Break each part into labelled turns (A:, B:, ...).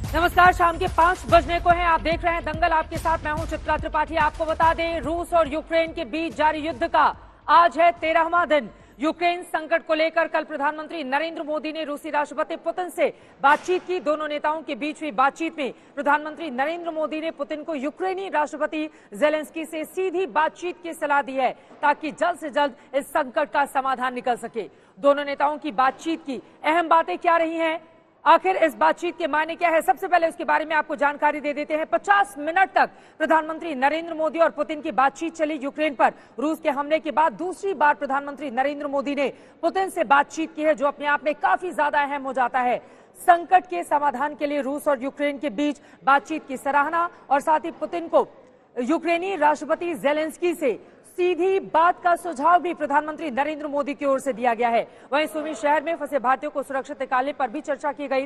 A: नमस्कार, शाम के 5 बजने को हैं। आप देख रहे हैं दंगल, आपके साथ मैं हूं चित्रा त्रिपाठी। आपको बता दें, रूस और यूक्रेन के बीच जारी युद्ध का आज है 13वां दिन। यूक्रेन संकट को लेकर कल प्रधानमंत्री नरेंद्र मोदी ने रूसी राष्ट्रपति पुतिन से बातचीत की। दोनों नेताओं के बीच हुई बातचीत में प्रधानमंत्री नरेंद्र मोदी ने पुतिन को यूक्रेनी राष्ट्रपति जेलेंस्की से सीधी बातचीत की सलाह दी है, ताकि जल्द से जल्द इस संकट का समाधान निकल सके। दोनों नेताओं की बातचीत की अहम बातें क्या रही हैं, आखिर इस बातचीत के मायने क्या है, सबसे पहले उसके बारे में आपको जानकारी दे देते हैं। 50 मिनट तक प्रधानमंत्री नरेंद्र मोदी और पुतिन की बातचीत चली। यूक्रेन पर रूस के हमले के बाद दूसरी बार प्रधानमंत्री नरेंद्र मोदी ने पुतिन से बातचीत की है, जो अपने आप में काफी ज्यादा अहम हो जाता है। संकट के समाधान के लिए रूस और यूक्रेन के बीच बातचीत की सराहना और साथ ही पुतिन को यूक्रेनी राष्ट्रपति जेलेंस्की से सीधी बात का सुझाव भी प्रधानमंत्री नरेंद्र मोदी की ओर से दिया गया है। वहीं सुमी शहर में फंसे भारतीयों को सुरक्षित निकालने पर भी चर्चा की गई।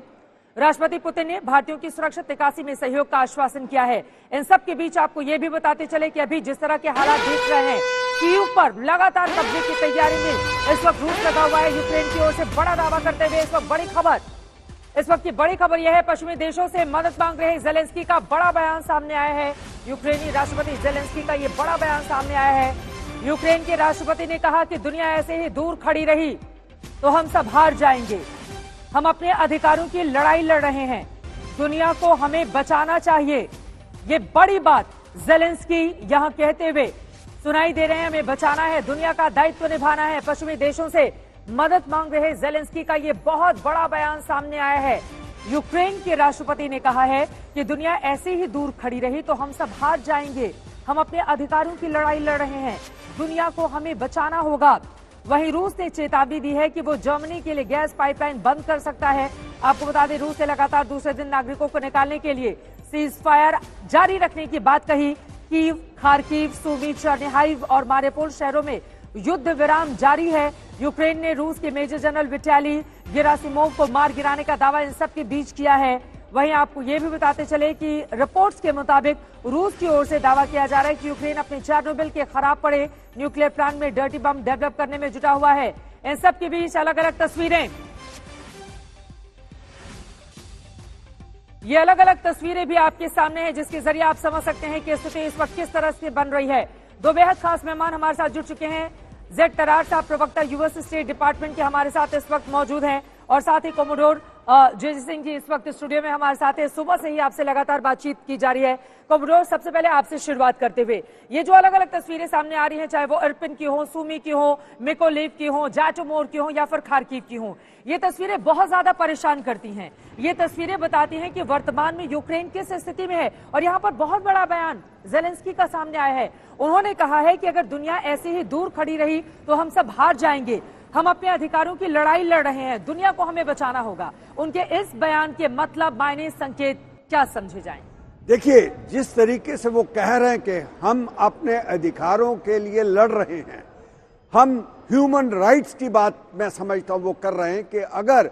A: राष्ट्रपति पुतिन ने भारतीयों की सुरक्षित निकासी में सहयोग का आश्वासन किया है। इन सब के बीच आपको ये भी बताते चले कि अभी जिस तरह के हालात देख रहे हैं, कीव पर लगातार कब्जे की तैयारी में इस वक्त रूस लगा हुआ है। यूक्रेन की ओर से बड़ा दावा करते हुए इस वक्त की बड़ी खबर यह है, पश्चिमी देशों से मदद मांग रहे जेलेंस्की का बड़ा बयान सामने आया है। यूक्रेनी राष्ट्रपति जेलेंस्की का ये बड़ा बयान सामने आया है। यूक्रेन के राष्ट्रपति ने कहा कि दुनिया ऐसे ही दूर खड़ी रही तो हम सब हार जाएंगे। हम अपने अधिकारों की लड़ाई लड़ रहे हैं, दुनिया को हमें बचाना चाहिए। ये बड़ी बात जेलेंस्की यहां कहते हुए सुनाई दे रहे हैं। हमें बचाना है, दुनिया का दायित्व निभाना है। पश्चिमी देशों से मदद मांग रहे जेलेंस्की का ये बहुत बड़ा बयान सामने आया है। यूक्रेन के राष्ट्रपति ने कहा है कि दुनिया ऐसे ही दूर खड़ी रही तो हम सब हार जाएंगे। हम अपने अधिकारों की लड़ाई लड़ रहे हैं, दुनिया को हमें बचाना होगा। वहीं रूस ने चेतावनी दी है कि वो जर्मनी के लिए गैस पाइपलाइन बंद कर सकता है। आपको बता दें, रूस ने लगातार दूसरे दिन नागरिकों को निकालने के लिए सीज फायर जारी रखने की बात कही। कीव, खार्किव, सुमी, चर्निहाइव और मारिउपोल शहरों में युद्ध विराम जारी है। यूक्रेन ने रूस के मेजर जनरल विटाली गेरासिमोव को मार गिराने का दावा इन सब के बीच किया है। वहीं आपको ये भी बताते चले कि रिपोर्ट्स के मुताबिक रूस की ओर से दावा किया जा रहा है कि यूक्रेन अपने चेर्नोबिल के खराब पड़े न्यूक्लियर प्लांट में डर्टी बम डेवलप करने में जुटा हुआ है। इन सब के बीच अलग अलग तस्वीरें, ये अलग अलग तस्वीरें भी आपके सामने हैं, जिसके जरिए आप समझ सकते हैं कि स्थिति इस वक्त किस तरह से बन रही है। दो बेहद खास मेहमान हमारे साथ जुड़ चुके हैं। जेड तरार साहब, प्रवक्ता यूएस स्टेट डिपार्टमेंट के हमारे साथ इस वक्त मौजूद हैं, और साथ ही कोमोडोर जे सिंह जी इस वक्त स्टूडियो में हमारे साथ है। सुबह से ही आपसे लगातार बातचीत की जा रही है। कोमोडोर, सबसे पहले आपसे शुरुआत करते हुए, ये जो अलग अलग तस्वीरें सामने आ रही हैं, चाहे वो इरपिन की हो, सुमी की हो, मिकोलेव की हो, जाटोमोर की हो या फिर खार्किव की हो, ये तस्वीरें बहुत ज्यादा परेशान करती हैं। ये तस्वीरें बताती हैं कि वर्तमान में यूक्रेन किस स्थिति में है। और यहाँ पर बहुत बड़ा बयान जेलेंस्की का सामने आया है। उन्होंने कहा है कि अगर दुनिया ऐसे ही दूर खड़ी रही तो हम सब हार जाएंगे। हम अपने अधिकारों की लड़ाई लड़ रहे हैं, दुनिया को हमें बचाना होगा। उनके इस बयान के मतलब, मायने, संकेत क्या समझे जाएं?
B: देखिए, जिस तरीके से वो कह रहे हैं कि हम अपने अधिकारों के लिए लड़ रहे हैं, हम ह्यूमन राइट्स की बात मैं समझता हूं वो कर रहे हैं कि अगर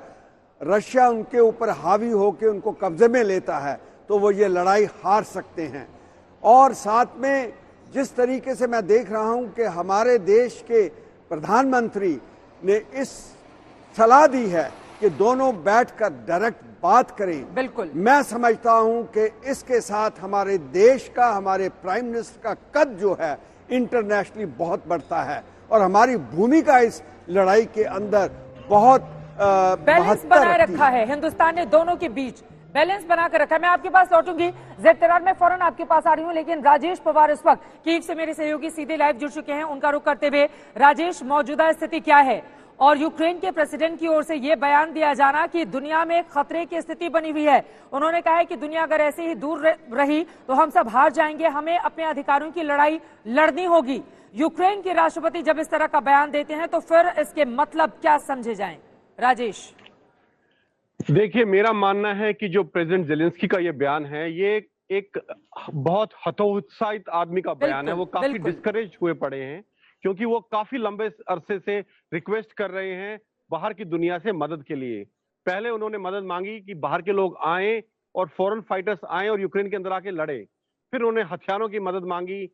B: रशिया उनके ऊपर हावी होकर उनको कब्जे में लेता है तो वो ये लड़ाई हार सकते हैं। और साथ में जिस तरीके से मैं देख रहा हूं कि हमारे देश के प्रधानमंत्री ने इस सलाह दी है कि दोनों बैठकर डायरेक्ट बात करें,
A: बिल्कुल
B: मैं समझता हूं कि इसके साथ हमारे देश का, हमारे प्राइम मिनिस्टर का कद जो है इंटरनेशनली बहुत बढ़ता है और हमारी भूमिका इस लड़ाई के अंदर बहुत
A: बैलेंस बनाए रखा है। हिंदुस्तान ने दोनों के बीच बैलेंस बनाकर रखा है। मैं आपके पास लौटूंगी, जेड तरार में फौरन आपके पास आ रही हूं, लेकिन राजेश पवार इस वक्त कीव से मेरे सहयोगी सीधे लाइव जुड़ चुके हैं। उनका रुख करते हुए, राजेश, मौजूदा स्थिति क्या है और यूक्रेन के प्रेसिडेंट की ओर से यह बयान दिया जाना कि दुनिया में खतरे की स्थिति बनी हुई है। उन्होंने कहा है कि दुनिया अगर ऐसे ही दूर रही तो हम सब हार जाएंगे, हमें अपने अधिकारों की लड़ाई लड़नी होगी। यूक्रेन के राष्ट्रपति जब इस तरह का बयान देते हैं तो फिर इसके मतलब क्या समझे जाएं? राजेश,
C: देखिए, मेरा मानना है कि जो प्रेसिडेंट जेलेंस्की का ये बयान है, ये एक बहुत हतोत्साहित आदमी का बयान है। वो काफी डिस्करेज हुए पड़े हैं, क्योंकि वो काफी लंबे अरसे से रिक्वेस्ट कर रहे हैं बाहर की दुनिया से मदद के लिए। पहले उन्होंने मदद मांगी कि बाहर के लोग आए और फॉरेन फाइटर्स आए और यूक्रेन के अंदर आके लड़े। फिर उन्होंने हथियारों की मदद मांगी,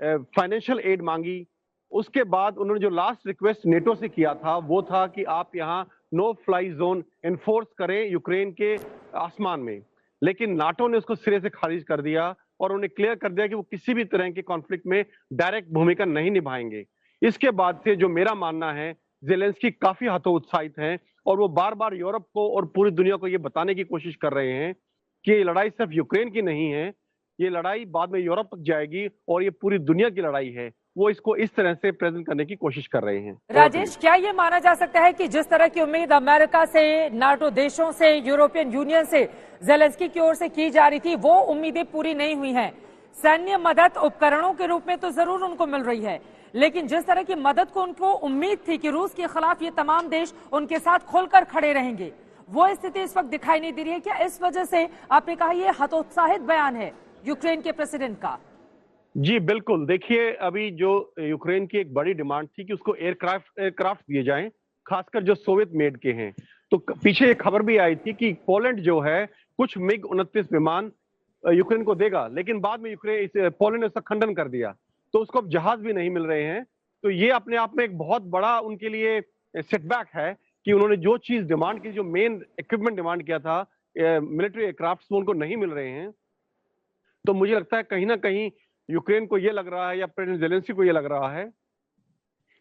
C: फाइनेंशियल एड मांगी। उसके बाद उन्होंने जो लास्ट रिक्वेस्ट नेटो से किया था वो था कि आप यहाँ नो फ्लाई जोन एनफोर्स करें यूक्रेन के आसमान में। लेकिन नाटो ने उसको सिरे से खारिज कर दिया और उन्हें क्लियर कर दिया कि वो किसी भी तरह के कॉन्फ्लिक्ट में डायरेक्ट भूमिका नहीं निभाएंगे। इसके बाद से जो मेरा मानना है, ज़ेलेंस्की काफी हतोत्साहित हैं और वो बार बार यूरोप को और पूरी दुनिया को ये बताने की कोशिश कर रहे हैं कि ये लड़ाई सिर्फ यूक्रेन की नहीं है, ये लड़ाई बाद में यूरोप तक जाएगी और ये पूरी दुनिया की लड़ाई है। वो इसको इस तरह से प्रेजेंट करने की कोशिश कर रहे हैं।
A: राजेश, क्या ये माना जा सकता है कि जिस तरह की उम्मीद अमेरिका से, नाटो देशों से, यूरोपियन यूनियन से ज़ेलेंस्की की ओर से की जा रही थी, वो उम्मीदें पूरी नहीं हुई हैं? सैन्य मदद उपकरणों के रूप में तो जरूर उनको मिल रही है, लेकिन जिस तरह की मदद को उनको उम्मीद थी कि रूस के खिलाफ ये तमाम देश उनके साथ खुलकर खड़े रहेंगे, वो स्थिति इस वक्त दिखाई नहीं दे रही है। क्या इस वजह से आपने कहा ये हतोत्साहित बयान है यूक्रेन के प्रेसिडेंट का?
C: जी बिल्कुल। देखिए, अभी जो यूक्रेन की एक बड़ी डिमांड थी कि उसको एयरक्राफ्ट दिए जाएं, खासकर जो सोवियत मेड के हैं। तो पीछे एक खबर भी आई थी कि पोलैंड जो है कुछ मिग 29 विमान यूक्रेन को देगा, लेकिन बाद में पोलैंड ने उसका खंडन कर दिया, तो उसको अब जहाज भी नहीं मिल रहे हैं। तो ये अपने आप में एक बहुत बड़ा उनके लिए सेटबैक है कि उन्होंने जो चीज डिमांड की, जो मेन इक्विपमेंट डिमांड किया था, मिलिट्री एयरक्राफ्ट, वो उनको नहीं मिल रहे हैं। तो मुझे लगता है कहीं ना कहीं यूक्रेन को ये लग रहा है या प्रेसिडेंट ज़ेलेंस्की को ये लग रहा है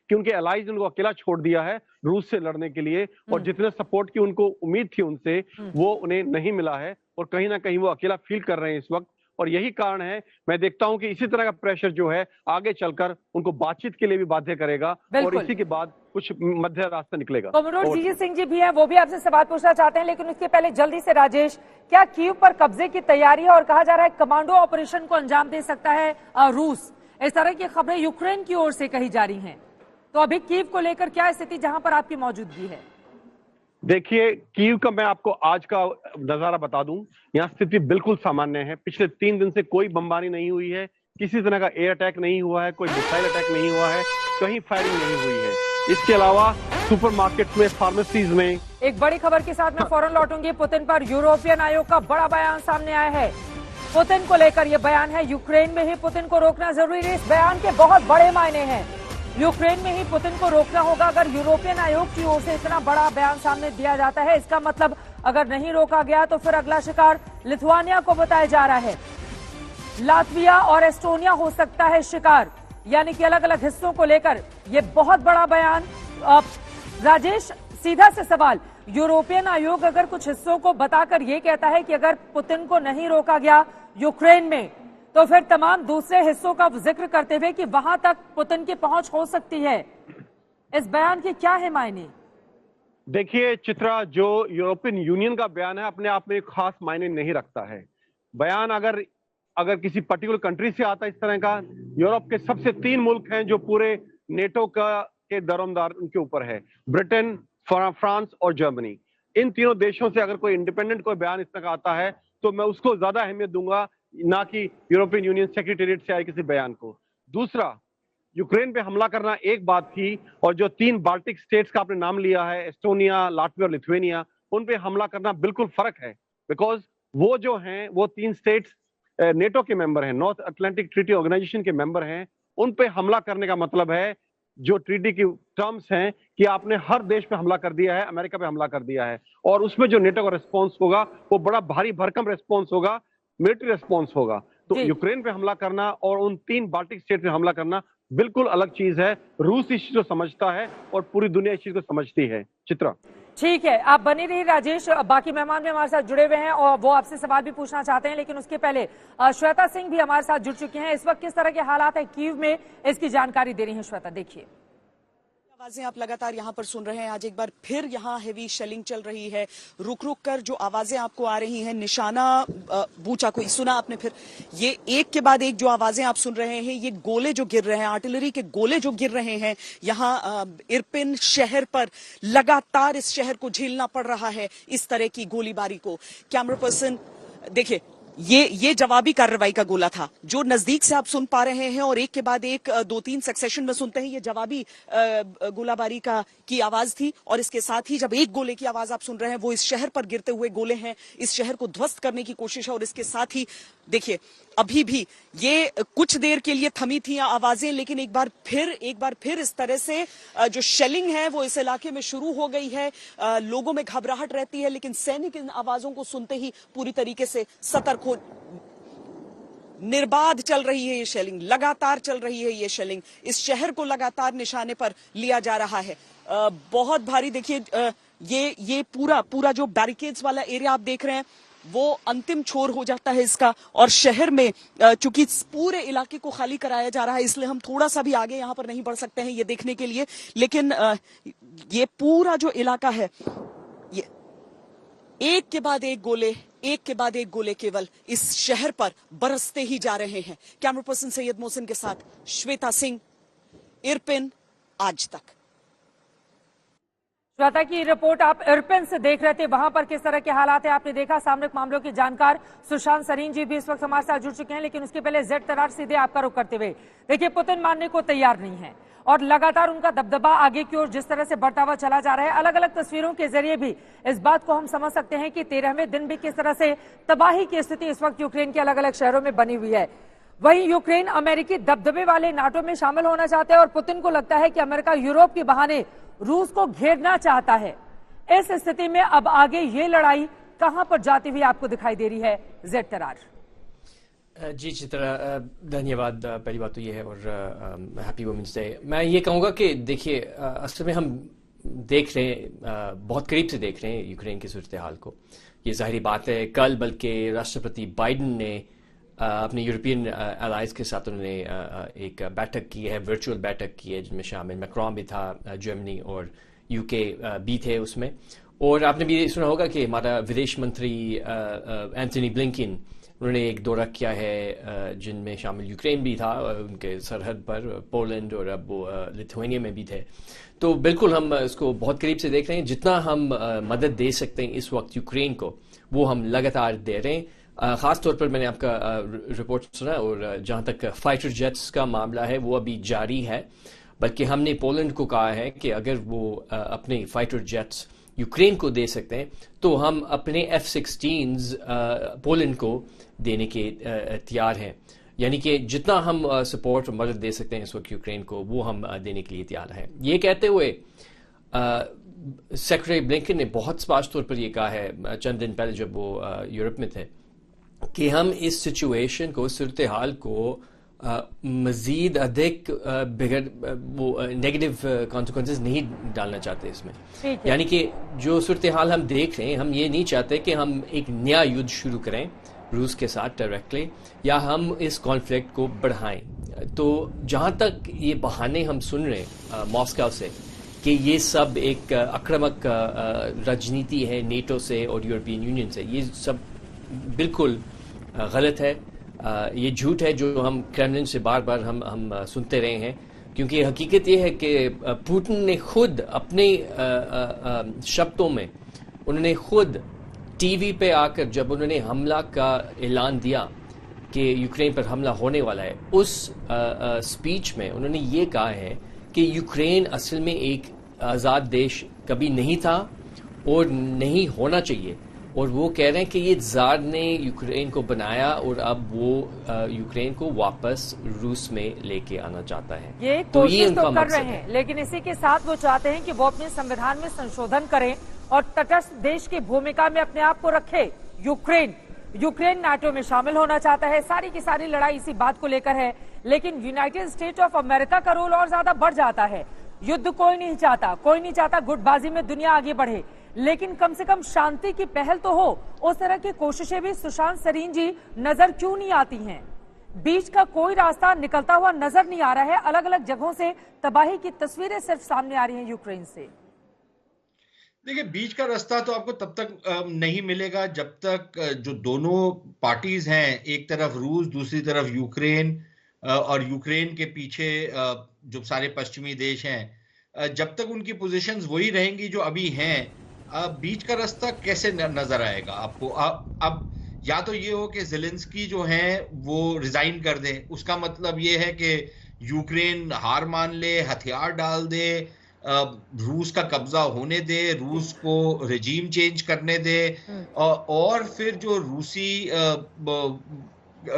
C: कि उनके अलाइज उनको अकेला छोड़ दिया है रूस से लड़ने के लिए, और जितने सपोर्ट की उनको उम्मीद थी उनसे, वो उन्हें नहीं मिला है और कहीं ना कहीं वो अकेला फील कर रहे हैं इस वक्त। और यही कारण है, मैं देखता हूं कि इसी तरह का प्रेशर जो है आगे चलकर उनको बातचीत के लिए भी बाध्य करेगा और इसी के बाद कुछ मध्य रास्ता निकलेगा।
A: कॉमरेड जीजी सिंह जी भी हैं, वो भी आपसे सवाल पूछना चाहते हैं, लेकिन उसके पहले जल्दी से राजेश, क्या कीव पर कब्जे की तैयारी है और कहा जा रहा है कमांडो ऑपरेशन को अंजाम दे सकता है रूस? इस तरह की खबरें यूक्रेन की ओर से कही जा रही हैं, तो अभी कीव को लेकर क्या स्थिति जहां पर आपकी मौजूदगी है?
C: देखिए, कीव का मैं आपको आज का नजारा बता दूं, यहाँ स्थिति बिल्कुल सामान्य है। पिछले 3 दिन से कोई बमबारी नहीं हुई है, किसी तरह का एयर अटैक नहीं हुआ है, कोई मिसाइल अटैक नहीं हुआ है, कहीं फायरिंग नहीं हुई है। इसके अलावा सुपरमार्केट में, फार्मेसीज में। एक
A: बड़ी खबर के साथ मैं फौरन लौटूंगी। पुतिन पर यूरोपियन आयोग का बड़ा बयान सामने आया है। पुतिन को लेकर यह बयान है, यूक्रेन में ही पुतिन को रोकना जरूरी है। इस बयान के बहुत बड़े मायने हैं। यूक्रेन में ही पुतिन को रोकना होगा। अगर यूरोपियन आयोग की ओर से इतना बड़ा बयान सामने दिया जाता है, इसका मतलब अगर नहीं रोका गया तो फिर अगला शिकार लिथुआनिया को बताया जा रहा है। लातविया और एस्टोनिया हो सकता है शिकार, यानी कि अलग अलग हिस्सों को लेकर यह बहुत बड़ा बयान। राजेश, सीधा से सवाल, यूरोपियन आयोग अगर कुछ हिस्सों को बताकर यह कहता है कि अगर पुतिन को नहीं रोका गया यूक्रेन में, तो फिर तमाम दूसरे हिस्सों का जिक्र करते हुए कि वहां तक पुतिन की पहुंच हो सकती है, इस बयान के क्या है मायने?
C: देखिए चित्रा, जो यूरोपियन यूनियन का बयान है अपने आप में एक खास मायने नहीं रखता है। बयान अगर किसी पर्टिकुलर कंट्री से आता है इस तरह का, यूरोप के सबसे 3 मुल्क हैं जो पूरे नेटो के दरोमदार उनके ऊपर है, ब्रिटेन, फ्रांस और जर्मनी। इन तीनों देशों से अगर कोई इंडिपेंडेंट कोई बयान इस तरह का आता है तो मैं उसको ज्यादा अहमियत दूंगा, ना कि यूरोपियन यूनियन सेक्रेटेरिएट से आए किसी बयान को। दूसरा, यूक्रेन पे हमला करना एक बात थी, और जो 3 बाल्टिक स्टेट्स का आपने नाम लिया है, एस्टोनिया, लाटविया और लिथुआनिया, उन पे हमला करना बिल्कुल फर्क है। बिकॉज वो जो हैं, वो 3 स्टेट्स नेटो के मेंबर हैं, नॉर्थ अटलांटिक ट्रीटी ऑर्गेनाइजेशन के मेंबर हैं। उन पे हमला करने का मतलब है, जो ट्रीटी की टर्म्स हैं, कि आपने हर देश पे हमला कर दिया है, अमेरिका पे हमला कर दिया है, और उसमें जो नेटो का रिस्पॉन्स होगा वो बड़ा भारी भरकम रिस्पॉन्स होगा, मिलिट्री रिस्पॉन्स होगा। तो यूक्रेन पे हमला करना और उन 3 बाल्टिक स्टेट पे हमला करना बिल्कुल अलग चीज है। रूस इस चीज को समझता है और पूरी दुनिया इस चीज को समझती है। चित्रा,
A: ठीक है, आप बने रहिए राजेश। बाकी मेहमान भी हमारे साथ जुड़े हुए हैं और वो आपसे सवाल भी पूछना चाहते हैं, लेकिन उसके पहले श्वेता सिंह भी हमारे साथ जुड़ चुकी हैं। इस वक्त किस तरह के हालात है कीव में, इसकी जानकारी दे रही हैं श्वेता। देखिए,
D: आवाजें आप लगातार यहां पर सुन रहे हैं। आज एक बार फिर यहां हेवी शेलिंग चल रही है। रुक रुक कर जो आवाजें आपको आ रही हैं, निशाना बूचा कोई सुना आपने, फिर ये एक के बाद एक जो आवाजें आप सुन रहे हैं, ये गोले जो गिर रहे हैं, आर्टिलरी के गोले जो गिर रहे हैं यहां इरपिन शहर पर, लगातार इस शहर को झेलना पड़ रहा है इस तरह की गोलीबारी को। कैमरा पर्सन देखिए, ये जवाबी कार्रवाई का गोला था जो नजदीक से आप सुन पा रहे हैं, और एक के बाद एक 2-3 सक्सेशन में सुनते हैं। ये जवाबी गोलाबारी की आवाज थी, और इसके साथ ही जब एक गोले की आवाज आप सुन रहे हैं वो इस शहर पर गिरते हुए गोले हैं, इस शहर को ध्वस्त करने की कोशिश है। और इसके साथ ही देखिए अभी भी ये कुछ देर के लिए थमी थी आवाजें, लेकिन एक बार फिर इस तरह से जो शेलिंग है वो इस इलाके में शुरू हो गई है। लोगों में घबराहट रहती है, लेकिन सैनिक इन आवाजों को सुनते ही पूरी तरीके से सतर्क हो। निर्बाध चल रही है ये शेलिंग, लगातार चल रही है ये शेलिंग, इस शहर को लगातार निशाने पर लिया जा रहा है। बहुत भारी देखिए ये पूरा जो बैरिकेड्स वाला एरिया आप देख रहे हैं वो अंतिम छोर हो जाता है इसका, और शहर में चूंकि पूरे इलाके को खाली कराया जा रहा है, इसलिए हम थोड़ा सा भी आगे यहां पर नहीं बढ़ सकते हैं ये देखने के लिए। लेकिन ये पूरा जो इलाका है, ये एक के बाद एक गोले केवल इस शहर पर बरसते ही जा रहे हैं। कैमरा पर्सन सैयद मोहसिन के साथ श्वेता सिंह, इरपिन, आज तक।
A: श्वेता की रिपोर्ट आप इरपिन से देख रहे थे, वहां पर किस तरह के हालात है आपने देखा। सामरिक मामलों के जानकार सुशांत सरीन जी भी इस वक्त हमारे साथ जुड़ चुके हैं, लेकिन उसके पहले जेड तरार सीधे आपका रुख करते हुए देखिए, पुतिन मानने को तैयार नहीं है और लगातार उनका दबदबा आगे की ओर जिस तरह से बढ़ता हुआ चला जा रहा है। अलग अलग तस्वीरों के जरिए भी इस बात को हम समझ सकते हैं कि 13वें दिन भी किस तरह से तबाही की स्थिति इस वक्त यूक्रेन के अलग अलग शहरों में बनी हुई है। वहीं यूक्रेन अमेरिकी दबदबे वाले नाटो में शामिल होना चाहता है और पुतिन को लगता है कि अमेरिका यूरोप के बहाने रूस को घेरना चाहता है। इस स्थिति में अब आगे ये लड़ाई कहां पर जाती हुई आपको दिखाई दे रही है, जेड तरार?
E: जी चित्रा, धन्यवाद। पहली बात तो ये है, और हैप्पी वुमेन्स डे। मैं ये कहूँगा कि देखिए, असल में हम देख रहे हैं, बहुत करीब से देख रहे हैं यूक्रेन की सूरत हाल को। ये जाहिर बात है, कल बल्कि राष्ट्रपति बाइडन ने अपने यूरोपियन अलाइज के साथ उन्होंने एक बैठक की है, वर्चुअल बैठक की है, जिसमें शामिल मैक्रॉन भी था, जर्मनी और यूके भी थे उसमें। और आपने भी सुना होगा कि हमारा विदेश मंत्री एंथनी ब्लिंकन, उन्होंने एक दौरा किया है जिनमें शामिल यूक्रेन भी था, उनके सरहद पर पोलैंड, और अब वो लिथुआनिया में भी थे। तो बिल्कुल हम इसको बहुत करीब से देख रहे हैं। जितना हम मदद दे सकते हैं इस वक्त यूक्रेन को, वो हम लगातार दे रहे हैं। खास तौर पर मैंने आपका रिपोर्ट सुना, और जहां तक फाइटर जेट्स का मामला है वो अभी जारी है, बल्कि हमने पोलैंड को कहा है कि अगर वो अपने फाइटर जेट्स यूक्रेन को दे सकते हैं तो हम अपने F-16s पोलैंड को देने के तैयार हैं। यानी कि जितना हम सपोर्ट और मदद दे सकते हैं इस वक्त यूक्रेन को, वो हम देने के लिए तैयार हैं। ये कहते हुए सेक्रेटरी ब्लिंकन ने बहुत स्पष्ट तौर पर यह कहा है चंद दिन पहले जब वो यूरोप में थे, कि हम इस सिचुएशन को, सूरत हाल को मजीद अधिक वो नेगेटिव कॉन्सिक्वेंसेस नहीं डालना चाहते इसमें। यानी कि जो सूरत हाल हम देख रहे हैं, हम ये नहीं चाहते कि हम एक नया युद्ध शुरू करें रूस के साथ डायरेक्टली, या हम इस कॉन्फ्लिक्ट को बढ़ाएं। तो जहां तक ये बहाने हम सुन रहे हैं मॉस्को से कि ये सब एक आक्रामक राजनीति है नेटो से और यूरोपियन यूनियन से, ये सब बिल्कुल गलत है। ये झूठ है जो हम क्रेमलिन से बार बार हम सुनते रहे हैं, क्योंकि हकीकत ये है कि पुतिन ने खुद अपने शब्दों में, उन्होंने खुद टीवी पे आकर जब उन्होंने हमला का ऐलान दिया कि यूक्रेन पर हमला होने वाला है, उस स्पीच में उन्होंने ये कहा है कि यूक्रेन असल में एक आज़ाद देश कभी नहीं था और नहीं होना चाहिए, और वो कह रहे हैं कि ये जार ने यूक्रेन को बनाया और अब वो यूक्रेन को वापस रूस में लेके आना चाहता है।
A: ये कोशिश तो कर रहे हैं, लेकिन इसी के साथ वो चाहते हैं कि वो अपने संविधान में संशोधन करें और तटस्थ देश की भूमिका में अपने आप को रखे। यूक्रेन नाटो में शामिल होना चाहता है। सारी की सारी लड़ाई इसी बात को लेकर है, लेकिन यूनाइटेड स्टेट्स ऑफ अमेरिका का रोल और ज्यादा बढ़ जाता है। युद्ध कोई नहीं चाहता गुटबाजी में दुनिया आगे बढ़े, लेकिन कम से कम शांति की पहल तो हो। उस तरह की कोशिशें भी सुशांत सरीन जी नजर क्यों नहीं आती हैं? बीच का कोई रास्ता निकलता हुआ नजर नहीं आ रहा है। अलग अलग जगहों से तबाही की तस्वीरें सिर्फ सामने आ रही हैं यूक्रेन से।
F: देखिए, बीच का रास्ता तो आपको तब तक नहीं मिलेगा जब तक जो दोनों पार्टीज हैं, एक तरफ रूस, दूसरी तरफ यूक्रेन, और यूक्रेन के पीछे जो सारे पश्चिमी देश हैं, जब तक उनकी पोजीशंस वही रहेंगी जो अभी हैं, बीच का रास्ता कैसे नजर आएगा आपको? अब या तो ये हो कि ज़ेलेंस्की जो है वो रिजाइन कर दे, उसका मतलब ये है कि यूक्रेन हार मान ले, हथियार डाल दे, रूस का कब्जा होने दे, रूस को रेजीम चेंज करने दे, और फिर जो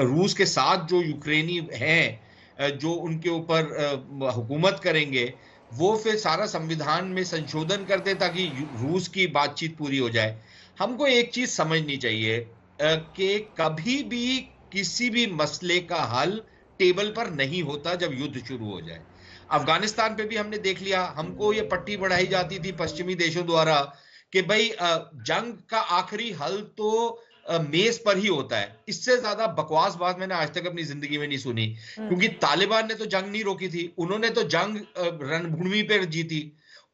F: रूस के साथ जो यूक्रेनी हैं जो उनके ऊपर हुकूमत करेंगे, वो फिर सारा संविधान में संशोधन कर दे ताकि रूस की बातचीत पूरी हो जाए। हमको एक चीज समझनी चाहिए कि कभी भी किसी भी मसले का हल टेबल पर नहीं होता जब युद्ध शुरू हो जाए। अफगानिस्तान पे भी हमने देख लिया, हमको ये पट्टी बढ़ाई जाती थी पश्चिमी देशों द्वारा कि भाई जंग का आखिरी हल तो मेज पर ही होता है। इससे ज्यादा बकवास बात मैंने आज तक अपनी जिंदगी में नहीं सुनी, क्योंकि तालिबान ने तो जंग नहीं रोकी थी, उन्होंने तो जंग रणभूमि पर जीती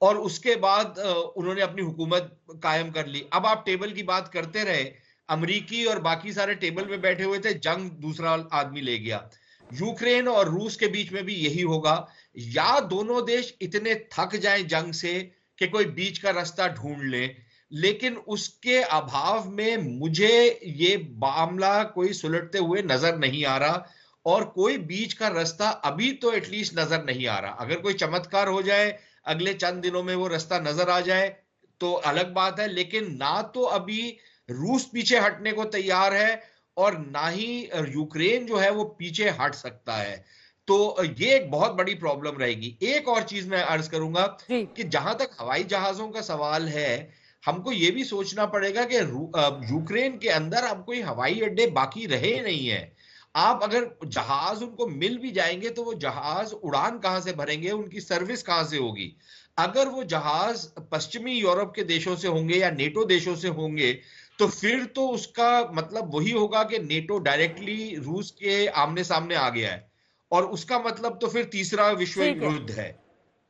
F: और उसके बाद उन्होंने अपनी हुकूमत कायम कर ली। अब आप टेबल की बात करते रहे, अमरीकी और बाकी सारे टेबल पे बैठे हुए थे, जंग दूसरा आदमी ले गया। यूक्रेन और रूस के बीच में भी यही होगा, या दोनों देश इतने थक जाएं जंग से कि कोई बीच का रास्ता ढूंढ ले, लेकिन उसके अभाव में मुझे ये मामला कोई सुलटते हुए नजर नहीं आ रहा और कोई बीच का रास्ता अभी तो एटलीस्ट नजर नहीं आ रहा। अगर कोई चमत्कार हो जाए, अगले चंद दिनों में वो रास्ता नजर आ जाए तो अलग बात है, लेकिन ना तो अभी रूस पीछे हटने को तैयार है और ना ही यूक्रेन जो है वो पीछे हट सकता है। तो ये एक बहुत बड़ी प्रॉब्लम रहेगी। एक और चीज मैं अर्ज करूंगा कि जहां तक हवाई जहाजों का सवाल है, हमको ये भी सोचना पड़ेगा कि यूक्रेन के अंदर अब कोई हवाई अड्डे बाकी रहे नहीं है। आप अगर जहाज उनको मिल भी जाएंगे तो वो जहाज उड़ान कहां से भरेंगे, उनकी सर्विस कहां से होगी? अगर वो जहाज पश्चिमी यूरोप के देशों से होंगे या नेटो देशों से होंगे तो फिर तो उसका मतलब वही होगा कि नेटो डायरेक्टली रूस के आमने सामने आ गया है और उसका मतलब तो फिर तीसरा विश्व युद्ध है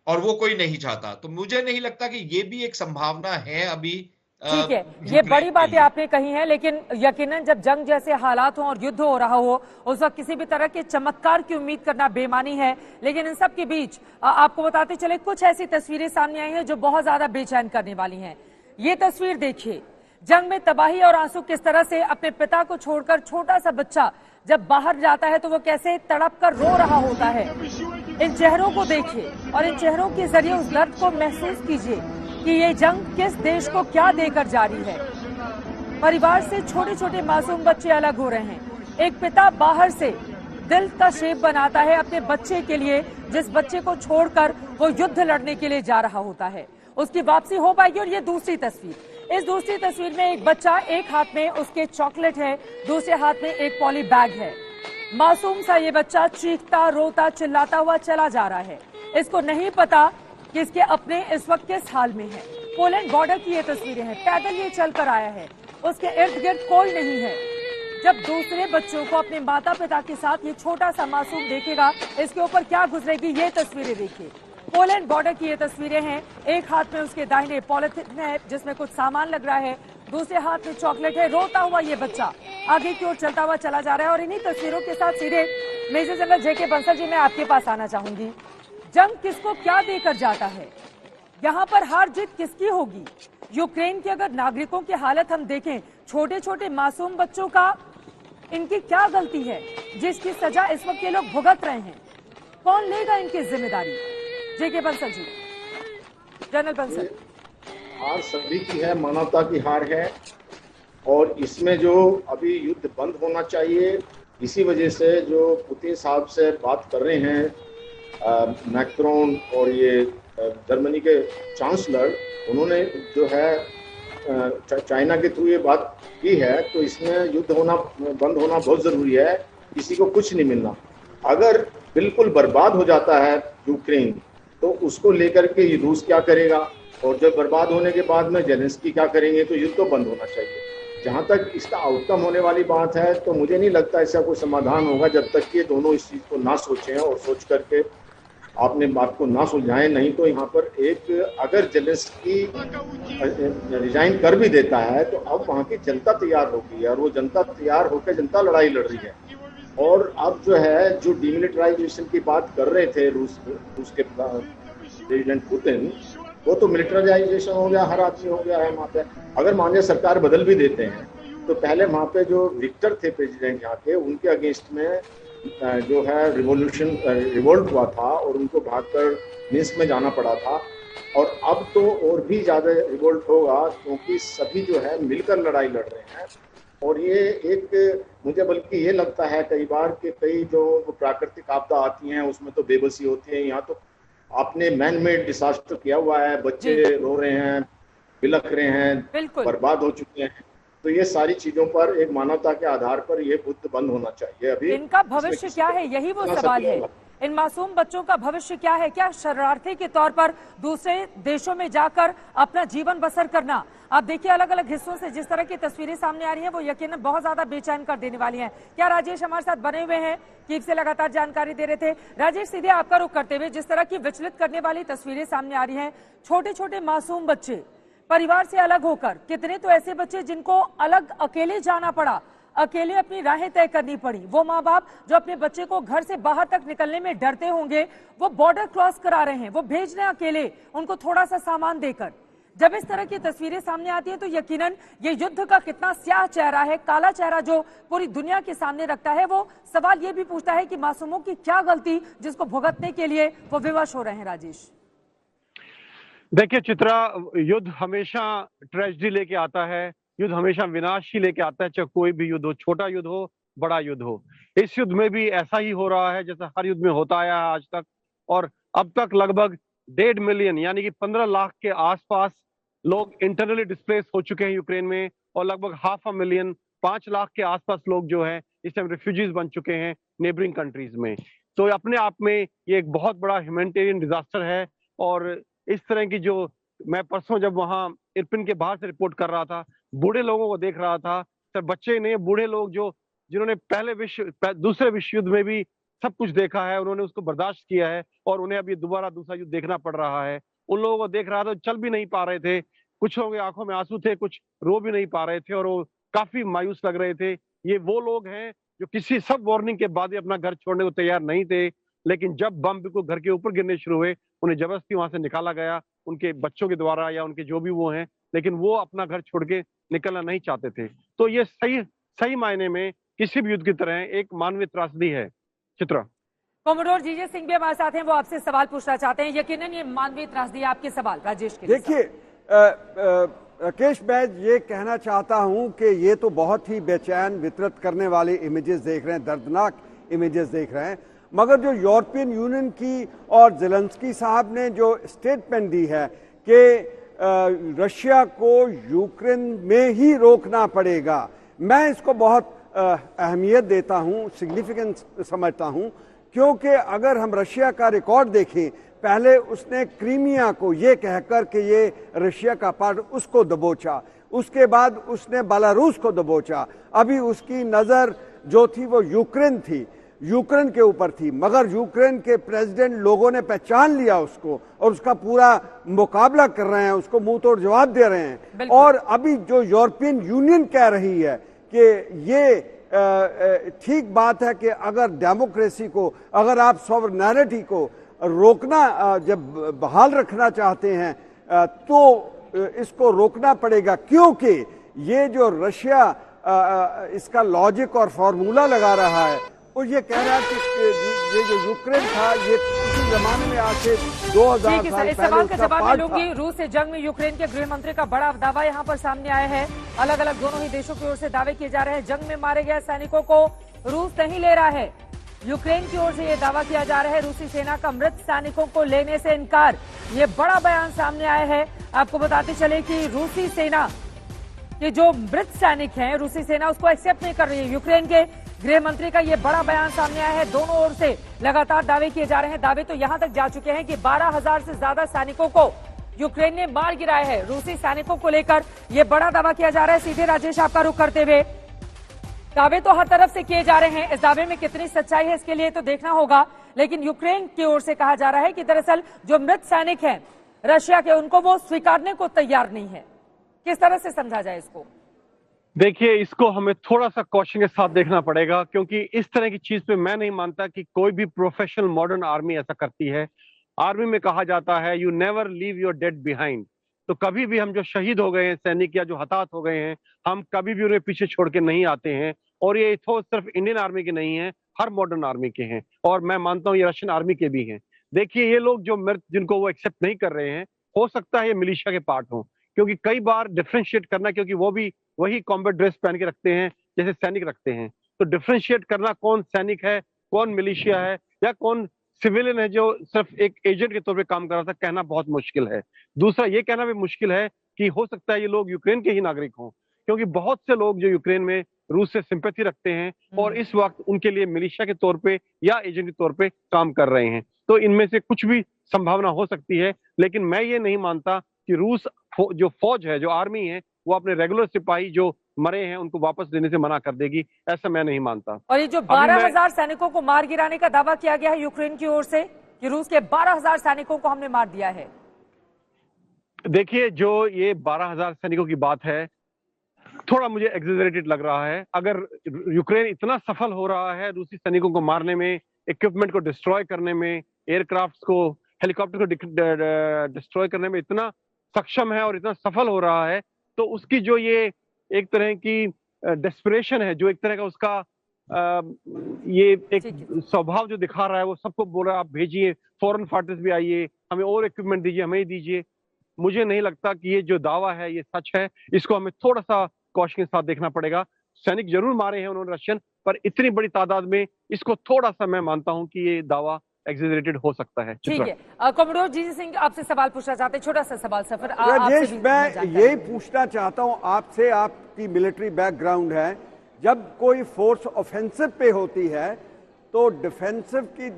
F: और वो कोई नहीं चाहता। तो मुझे नहीं लगता कि ये भी एक संभावना है अभी।
A: ठीक है, ये बड़ी बातें आपने कही हैं, लेकिन यकीनन जब जंग जैसे हालात हो और युद्ध हो रहा हो उस वक्त किसी भी तरह के चमत्कार की उम्मीद करना बेमानी है। लेकिन इन सब के बीच आपको बताते चले कुछ ऐसी तस्वीरें सामने आई हैं जो बहुत ज्यादा बेचैन करने वाली हैं। ये तस्वीर देखिए, जंग में तबाही और आंसू किस तरह से अपने पिता को छोड़कर छोटा सा बच्चा जब बाहर जाता है तो वो कैसे तड़प कर रो रहा होता है। इन चेहरों को देखिए और इन चेहरों के जरिए उस दर्द को महसूस कीजिए कि ये जंग किस देश को क्या देकर जारी है। परिवार से छोटे छोटे मासूम बच्चे अलग हो रहे हैं। एक पिता बाहर से दिल का शेप बनाता है अपने बच्चे के लिए, जिस बच्चे को छोड़कर वो युद्ध लड़ने के लिए जा रहा होता है। उसकी वापसी हो पाएगी। और ये दूसरी तस्वीर, इस दूसरी तस्वीर में एक बच्चा, एक हाथ में उसके चॉकलेट है, दूसरे हाथ में एक पॉली बैग है। मासूम सा ये बच्चा चीखता रोता चिल्लाता हुआ चला जा रहा है। इसको नहीं पता कि इसके अपने इस वक्त किस हाल में है। पोलैंड बॉर्डर की ये तस्वीरें हैं, पैदल ये चलकर आया है, उसके इर्द गिर्द कोई नहीं है। जब दूसरे बच्चों को अपने माता पिता के साथ ये छोटा सा मासूम देखेगा, इसके ऊपर क्या गुजरेगी, ये तस्वीरें देखिए। पोलैंड बॉर्डर की ये तस्वीरें हैं। एक हाथ में उसके दाहिने पॉलिथीन है जिसमें कुछ सामान लग रहा है, दूसरे हाथ में चॉकलेट है। रोता हुआ ये बच्चा आगे की ओर चलता हुआ चला जा रहा है। और इन्हीं तस्वीरों के साथ सीधे मेजर जनरल जेके बंसल जी, मैं आपके पास आना चाहूंगी। जंग किसको क्या देकर जाता है, यहाँ पर हार जीत किसकी होगी? यूक्रेन के अगर नागरिकों की हालत हम देखें, छोटे छोटे मासूम बच्चों का, इनकी क्या गलती है जिसकी सजा इस वक्त ये लोग भुगत रहे हैं? कौन लेगा इनकी जिम्मेदारी? जेके बंसल जी, जनरल बंसल।
G: हार सभी की है, मानवता की हार है और इसमें जो अभी युद्ध बंद होना चाहिए, इसी वजह से जो पुतिन साहब से बात कर रहे हैं मैक्रोन और ये जर्मनी के चांसलर, उन्होंने जो है चाइना के थ्रू ये बात की है, तो इसमें युद्ध होना बंद होना बहुत जरूरी है। किसी को कुछ नहीं मिलना। अगर बिल्कुल बर्बाद हो जाता है यूक्रेन तो उसको लेकर के रूस क्या करेगा, और जब बर्बाद होने के बाद में जेलेंस्की क्या करेंगे, तो युद्ध तो बंद होना चाहिए। जहां तक इसका आउटकम होने वाली बात है तो मुझे नहीं लगता इसका कोई समाधान होगा जब तक कि दोनों इस चीज़ को ना सोचें और सोच करके आपने बात को ना सुलझाएं। नहीं तो यहाँ पर एक, अगर जेलेंस्की रिजाइन कर भी देता है तो अब वहाँ की जनता तैयार होगी और वो जनता तैयार होकर जनता लड़ाई लड़ रही है। और अब जो है, जो डिमिलिटराइजेशन की बात कर रहे थे रूस के प्रेसिडेंट पुतिन, वो तो मिलिटराइजेशन हो गया, हर आदमी हो गया है वहाँ पे। अगर मान लीजिए सरकार बदल भी देते हैं तो पहले वहाँ पे जो विक्टर थे प्रेसिडेंट यहाँ के, उनके अगेंस्ट में जो है रिवोल्ट हुआ था और उनको भागकर मिन्स्क में जाना पड़ा था। और अब तो और भी ज्यादा रिवोल्ट होगा, क्योंकि सभी जो है मिलकर लड़ाई लड़ रहे हैं। और ये एक, मुझे बल्कि ये लगता है कई बार कि कई जो प्राकृतिक आपदा आती हैं उसमें तो बेबसी होती है, यहाँ तो आपने मैन मेड डिसास्टर किया हुआ है, बच्चे रो रहे हैं, बिलख रहे हैं, बर्बाद हो चुके हैं। तो ये सारी चीजों पर एक मानवता के आधार पर ये बुद्ध बंद होना चाहिए। अभी
A: इनका भविष्य क्या है, यही वो सवाल है। इन मासूम बच्चों का भविष्य क्या है? क्या शरणार्थी के तौर पर दूसरे देशों में जाकर अपना जीवन बसर करना? आप देखिए अलग अलग हिस्सों से जिस तरह की तस्वीरें सामने आ रही हैं वो यकीनन बहुत ज्यादा बेचैन कर देने वाली हैं। क्या राजेश हमारे साथ बने हुए हैं, कीव से लगातार जानकारी दे रहे थे? राजेश, सीधे आपका रुख करते हुए, जिस तरह की विचलित करने वाली तस्वीरें सामने आ रही हैं, छोटे छोटे मासूम बच्चे परिवार से अलग होकर, कितने तो ऐसे बच्चे जिनको अलग अकेले जाना पड़ा, अकेले अपनी राहें तय करनी पड़ी। वो माँ बाप जो अपने बच्चे को घर से बाहर तक निकलने में डरते होंगे, वो बॉर्डर क्रॉस करा रहे हैं, वो भेज रहे हैं अकेले, उनको थोड़ा सा सामान देकर। जब इस तरह की तस्वीरें सामने आती है तो यकीनन ये युद्ध का कितना स्याह चेहरा है, काला चेहरा जो पूरी दुनिया के सामने रखता है। वो सवाल ये भी पूछता है कि मासूमों की क्या गलती जिसको भुगतने के लिए वो विवश हो रहे हैं। राजेश,
C: देखिए चित्रा, युद्ध हमेशा ट्रेजेडी लेके आता है, युद्ध हमेशा विनाश ही लेके आता है, चाहे कोई भी युद्ध हो, छोटा युद्ध हो, बड़ा युद्ध हो। इस युद्ध में भी ऐसा ही हो रहा है जैसा हर युद्ध में होता आया है आज तक। और अब तक लगभग 1.5 मिलियन यानी कि 15 लाख के आसपास लोग इंटरनली डिस्प्लेस हो चुके हैं यूक्रेन में, और लगभग 500,000 मिलियन 5 लाख के आसपास लोग जो है इस टाइम रिफ्यूजीज बन चुके हैं नेबरिंग कंट्रीज में। तो अपने आप में ये एक बहुत बड़ा ह्यूमैनिटेरियन डिजास्टर है। और इस तरह की जो, मैं परसों जब वहां इरपिन के बाहर से रिपोर्ट कर रहा था, बूढ़े लोगों को देख रहा था, सिर्फ बच्चे नहीं, बूढ़े लोग जिन्होंने दूसरे विश्व युद्ध में भी सब कुछ देखा है, उन्होंने उसको बर्दाश्त किया है, और उन्हें अब ये दोबारा दूसरा युद्ध देखना पड़ रहा है। उन लोगों को देख रहा था, चल भी नहीं पा रहे थे, कुछ लोगों की आंखों में आंसू थे, कुछ रो भी नहीं पा रहे थे, और वो काफी मायूस लग रहे थे। ये वो लोग हैं जो किसी सब वार्निंग के बाद भी अपना घर छोड़ने को तैयार नहीं थे, लेकिन जब बम बिल्कुल घर के ऊपर गिरने शुरू हुए, उन्हें जबरदस्ती वहां से निकाला गया, उनके बच्चों के द्वारा या उनके जो भी वो हैं, लेकिन वो अपना घर छोड़ के निकलना नहीं चाहते थे। तो ये सही मायने में किसी भी युद्ध की तरह एक मानवीय त्रासदी है। चित्रा,
A: कोमोडोर जीजे सिंह भी हमारे साथ हैं, वो आपसे सवाल पूछना चाहते हैं। यकीनन ये मानवीय त्रासदी है। आपके सवाल राजेश के।
B: देखिए राकेश, मैं ये कहना चाहता हूं कि ये तो बहुत ही बेचैन, वितरित करने वाले इमेजेस देख रहे हैं, दर्दनाक इमेजेस देख रहे हैं, मगर जो यूरोपियन यूनियन की और ज़ेलेंस्की साहब ने जो स्टेटमेंट दी है कि रशिया को यूक्रेन में ही रोकना पड़ेगा, मैं इसको बहुत अहमियत देता हूं, सिग्निफिकेंस समझता हूं, क्योंकि अगर हम रशिया का रिकॉर्ड देखें, पहले उसने क्रीमिया को ये कहकर कि ये रशिया का पार्ट, उसको दबोचा, उसके बाद उसने बेलारूस को दबोचा, अभी उसकी नज़र जो थी वो यूक्रेन के ऊपर थी, मगर यूक्रेन के प्रेसिडेंट लोगों ने पहचान लिया उसको और उसका पूरा मुकाबला कर रहे हैं, उसको मुंह तोड़ जवाब दे रहे हैं। और अभी जो यूरोपियन यूनियन कह रही है कि ये ठीक बात है कि अगर डेमोक्रेसी को, अगर आप सॉवरेनिटी को रोकना, जब बहाल रखना चाहते हैं तो इसको रोकना पड़ेगा, क्योंकि ये जो रशिया इसका लॉजिक और फॉर्मूला लगा रहा है, और ये कह रहा है कि ये जो यूक्रेन था ये किसी जमाने में आके 2000 साल
A: इस सवाल का जवाब मैं लूंगी। रूस से जंग में यूक्रेन के गृह मंत्री का बड़ा दावा यहाँ पर सामने आया है। अलग अलग दोनों ही देशों की ओर से दावे किए जा रहे हैं। जंग में मारे गए सैनिकों को रूस नहीं ले रहा है। यूक्रेन की ओर से यह दावा किया जा रहा है रूसी सेना का मृत सैनिकों को लेने से इनकार। ये बड़ा बयान सामने आया है। आपको बताते चले कि रूसी सेना के जो मृत सैनिक हैं, रूसी सेना उसको एक्सेप्ट नहीं कर रही है। यूक्रेन के गृह मंत्री का ये बड़ा बयान सामने आया है। दोनों ओर से लगातार दावे किए जा रहे हैं। दावे तो यहां तक जा चुके हैं कि 12,000 से ज्यादा सैनिकों को यूक्रेन ने मार गिराया है। रूसी सैनिकों को लेकर यह बड़ा दावा किया जा रहा है। सीधे राजेश आपका रुख करते हुए, दावे तो हर तरफ से किए जा रहे हैं, इस दावे में कितनी सच्चाई है इसके लिए तो देखना होगा। लेकिन यूक्रेन की ओर से कहा जा रहा है कि दरअसल जो मृत सैनिक हैं रशिया के, उनको वो स्वीकारने को तैयार नहीं है। किस तरह से समझा जाए इसको?
C: देखिए, इसको हमें थोड़ा सा कॉशन के साथ देखना पड़ेगा, क्योंकि इस तरह की चीज पे मैं नहीं मानता कि कोई भी प्रोफेशनल मॉडर्न आर्मी ऐसा करती है। आर्मी में कहा जाता है you never leave your dead behind, तो कभी भी हम जो शहीद हो गए हैं सैनिक या जो हताहत हो गए हैं, हम कभी भी उन्हें पीछे छोड़ के नहीं आते हैं। और ये इथोस सिर्फ इंडियन आर्मी के नहीं है, हर मॉडर्न आर्मी के हैं, और मैं मानता हूँ ये रशियन आर्मी के भी हैं। देखिए, ये लोग जो मृत जिनको वो एक्सेप्ट नहीं कर रहे हैं, हो सकता है ये मिलिशिया के पार्ट हो, क्योंकि कई बार डिफ्रेंशिएट करना, क्योंकि वो भी वही कॉम्बैट ड्रेस पहन के रखते हैं जैसे सैनिक रखते हैं, तो डिफ्रेंशिएट करना कौन सैनिक है, कौन मिलिशिया है, या कौन सिविलियन है जो सिर्फ एक एजेंट के तौर पे काम कर रहा था, कहना बहुत मुश्किल है। दूसरा ये कहना भी मुश्किल है कि हो सकता है ये लोग यूक्रेन के ही नागरिक हों, क्योंकि बहुत से लोग जो यूक्रेन में रूस से सिंपैथी रखते हैं और इस वक्त उनके लिए मिलिशिया के तौर पे या एजेंट के तौर पे काम कर रहे हैं। तो इनमें से कुछ भी संभावना हो सकती है, लेकिन मैं ये नहीं मानता कि रूस जो फौज है, जो आर्मी है, वो अपने रेगुलर सिपाही जो मरे हैं उनको वापस देने से मना कर देगी, ऐसा मैं नहीं मानता।
A: और ये जो 12,000 सैनिकों को मार गिराने का दावा किया गया है यूक्रेन की ओर से कि रूस के 12,000 सैनिकों को हमने मार दिया है।
C: देखिए, जो ये 12,000 सैनिकों की बात है, थोड़ा मुझे एग्जेजरेटेड लग रहा है। अगर यूक्रेन इतना सफल हो रहा है रूसी सैनिकों को मारने में, इक्विपमेंट को डिस्ट्रॉय करने में, एयरक्राफ्ट को, हेलीकॉप्टर को डिस्ट्रॉय करने में इतना सक्षम है और इतना सफल हो रहा है, तो उसकी जो ये एक तरह की डेस्परेशन है, जो एक तरह का उसका ये एक स्वभाव जो दिखा रहा है, वो सबको बोल रहा है आप भेजिए, फॉरेन फाइटर्स भी आइए, हमें और इक्विपमेंट दीजिए, हमें दीजिए। मुझे नहीं लगता कि ये जो दावा है ये सच है। इसको हमें थोड़ा सा कॉशन के साथ देखना पड़ेगा। सैनिक जरूर मारे हैं उन्होंने रशियन, पर इतनी बड़ी तादाद में इसको थोड़ा सा मैं मानता हूं कि ये दावा एग्जेजरेटेड हो सकता है।
A: ठीक है, कॉमोडोर जी सिंह आपसे सवाल पूछना चाहते हैं, छोटा सा सवाल सफर।
B: राजेश, मैं यही पूछना चाहता हूं आपसे, आपकी मिलिट्री बैकग्राउंड है, जब कोई फोर्स ऑफेंसिव पे होती है तो डिफेंसिव की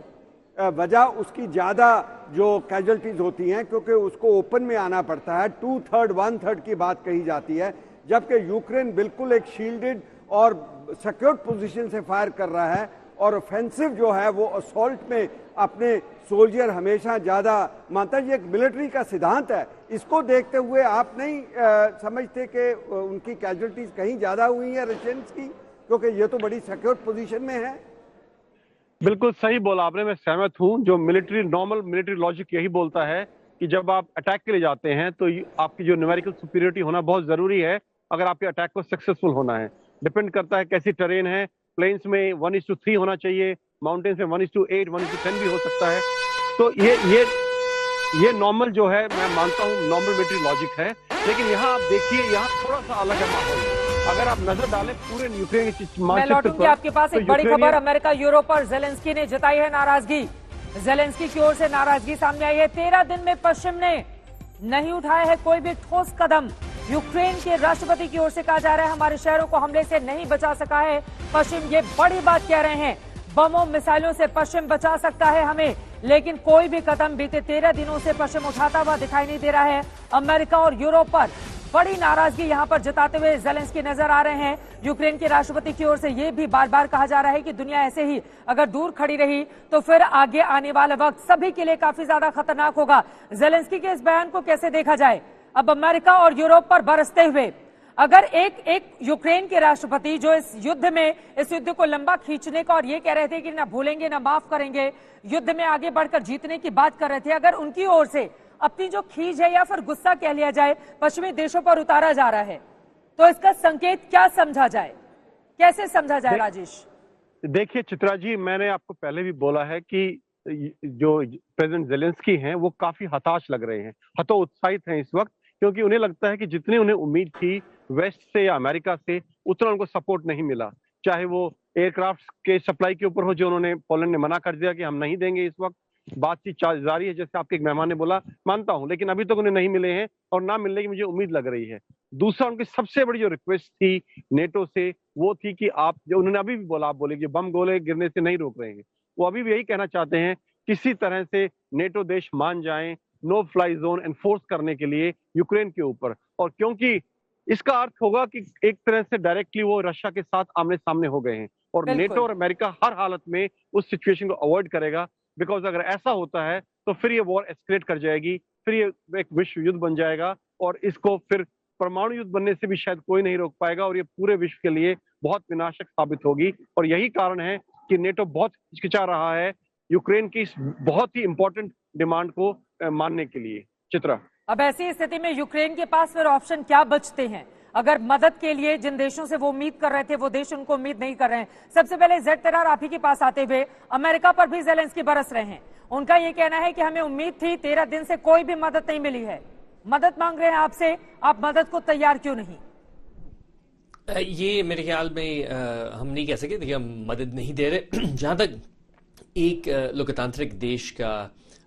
B: वजह उसकी ज्यादा जो कैजुअल्टीज होती हैं, क्योंकि उसको ओपन में आना पड़ता है, 2/3 1/3 की बात कही जाती है, जबकि यूक्रेन बिल्कुल एक शील्डेड और सिक्योर्ड पोजीशन से फायर कर रहा है, और ऑफेंसिव जो है वो असॉल्ट में अपने सोल्जर हमेशा ज्यादा मानता है। ये एक मिलिट्री का सिद्धांत है। इसको देखते हुए आप नहीं समझते कि उनकी कैजुअल्टीज कहीं ज्यादा हुई है रशियंस की, क्योंकि ये तो बड़ी सिक्योर्ड पोजीशन में है।
C: बिल्कुल सही बोला आपने, मैं सहमत हूं। जो नॉर्मल मिलिट्री लॉजिक यही बोलता है कि जब आप अटैक के लिए जाते हैं तो आपकी जो न्यूमेरिकल सुपीरियरिटी होना बहुत जरूरी है अगर आपके अटैक को सक्सेसफुल होना है। डिपेंड करता है कैसी टेरेन है। प्लेन्स में 1:3 होना चाहिए, माउंटेन्स में 1:8, 1:10 भी हो सकता है। तो ये नॉर्मल जो है, मैं मानता हूँ नॉर्मल मिलिट्री लॉजिक है। लेकिन यहाँ आप देखिए, यहाँ थोड़ा सा अलग है माहौल। अगर आप नजर डालें पूरे यूक्रेन की
A: मैं लौटूंगी आपके पास। एक बड़ी खबर, अमेरिका यूरोप पर जेलेंस्की ने जताई है नाराजगी। जेलेंस्की की ओर से नाराजगी सामने आई है। 13 दिन में पश्चिम ने नहीं उठाया है कोई भी ठोस कदम। यूक्रेन के राष्ट्रपति की ओर से कहा जा रहा है हमारे शहरों को हमले से नहीं बचा सका है पश्चिम। ये बड़ी बात कह रहे हैं, बमों मिसाइलों से पश्चिम बचा सकता है हमें, लेकिन कोई भी कदम बीते 13 दिनों से पश्चिम उठाता हुआ दिखाई नहीं दे रहा है। अमेरिका और यूरोप पर बड़ी नाराजगी यहां पर जताते हुए जेलेंस्की नजर आ रहे हैं। यूक्रेन के राष्ट्रपति की ओर से यह भी बार बार कहा जा रहा है कि दुनिया ऐसे ही अगर दूर खड़ी रही तो फिर आगे आने वाला वक्त सभी के लिए काफी ज्यादा खतरनाक होगा। जेलेंस्की के इस बयान को कैसे देखा जाए? अब अमेरिका और यूरोप पर बरसते हुए अगर एक यूक्रेन के राष्ट्रपति जो इस युद्ध को लंबा खींचने का और ये कह रहे थे कि ना भूलेंगे ना माफ करेंगे, युद्ध में आगे बढ़कर जीतने की बात कर रहे थे, अगर उनकी ओर से अपनी जो खींच है या फिर गुस्सा कह लिया जाए पश्चिमी देशों पर उतारा जा रहा है, तो इसका संकेत क्या समझा जाए, कैसे समझा जाए? राजेश
C: देखिए चित्रा जी, मैंने आपको पहले भी बोला है कि जो प्रेसिडेंट जेलेंस्की हैं वो काफी हताश लग रहे हैं, हतोत्साहित हैं इस वक्त, क्योंकि उन्हें लगता है कि जितनी उन्हें उम्मीद थी वेस्ट से या अमेरिका से, उतना उनको सपोर्ट नहीं मिला। चाहे वो एयरक्राफ्ट के सप्लाई के ऊपर हो, जो उन्होंने पोलैंड ने मना कर दिया कि हम नहीं देंगे। इस वक्त बातचीत जारी है, जैसे आपके एक मेहमान ने बोला, मानता हूं, लेकिन अभी तक उन्हें नहीं मिले हैं और ना मिलने की मुझे उम्मीद लग रही है। दूसरा, उनकी सबसे बड़ी जो रिक्वेस्ट थी नेटो से वो थी कि आप, जो उन्होंने अभी भी बोला, आप बोले कि बम गोले गिरने से नहीं रोक रहे हैं, वो अभी भी यही कहना चाहते हैं किसी तरह से नेटो देश मान जाएं नो फ्लाई जोन एनफोर्स करने के लिए यूक्रेन के ऊपर। और क्योंकि इसका अर्थ होगा कि एक तरह से डायरेक्टली वो रशिया के साथ आमने सामने हो गए हैं, और नेटो और अमेरिका हर हालत में उस सिचुएशन को अवॉइड करेगा। बिकॉज अगर ऐसा होता है तो फिर ये वॉर एस्केलेट कर जाएगी, फिर ये एक विश्व युद्ध बन जाएगा, और इसको फिर परमाणु युद्ध बनने से भी शायद कोई नहीं रोक पाएगा, और ये पूरे विश्व के लिए बहुत विनाशक साबित होगी। और यही कारण है कि नेटो बहुत हिचकिचा रहा है यूक्रेन की इस बहुत ही इंपॉर्टेंट डिमांड को मानने के लिए। चित्रा।
A: अब ऐसी स्थिति में यूक्रेन के पास फिर ऑप्शन क्या बचते हैं? अगर मदद के लिए जिन देशों से वो उम्मीद कर रहे थे वो देश उनको उम्मीद नहीं कर रहे हैं। सबसे पहले जेड-13 आप ही के पास आते हुए, अमेरिका पर भी ज़ेलेंस्की बरस रहे हैं। उनका ये कहना है कि हमें उम्मीद थी, 13 दिन से कोई भी मदद नहीं मिली है, मदद मांग रहे हैं आपसे, आप मदद को तैयार क्यों नहीं?
E: ये मेरे ख्याल में हम नहीं कह सकते कि हम मदद नहीं दे रहे। जहां तक एक लोकतांत्रिक देश का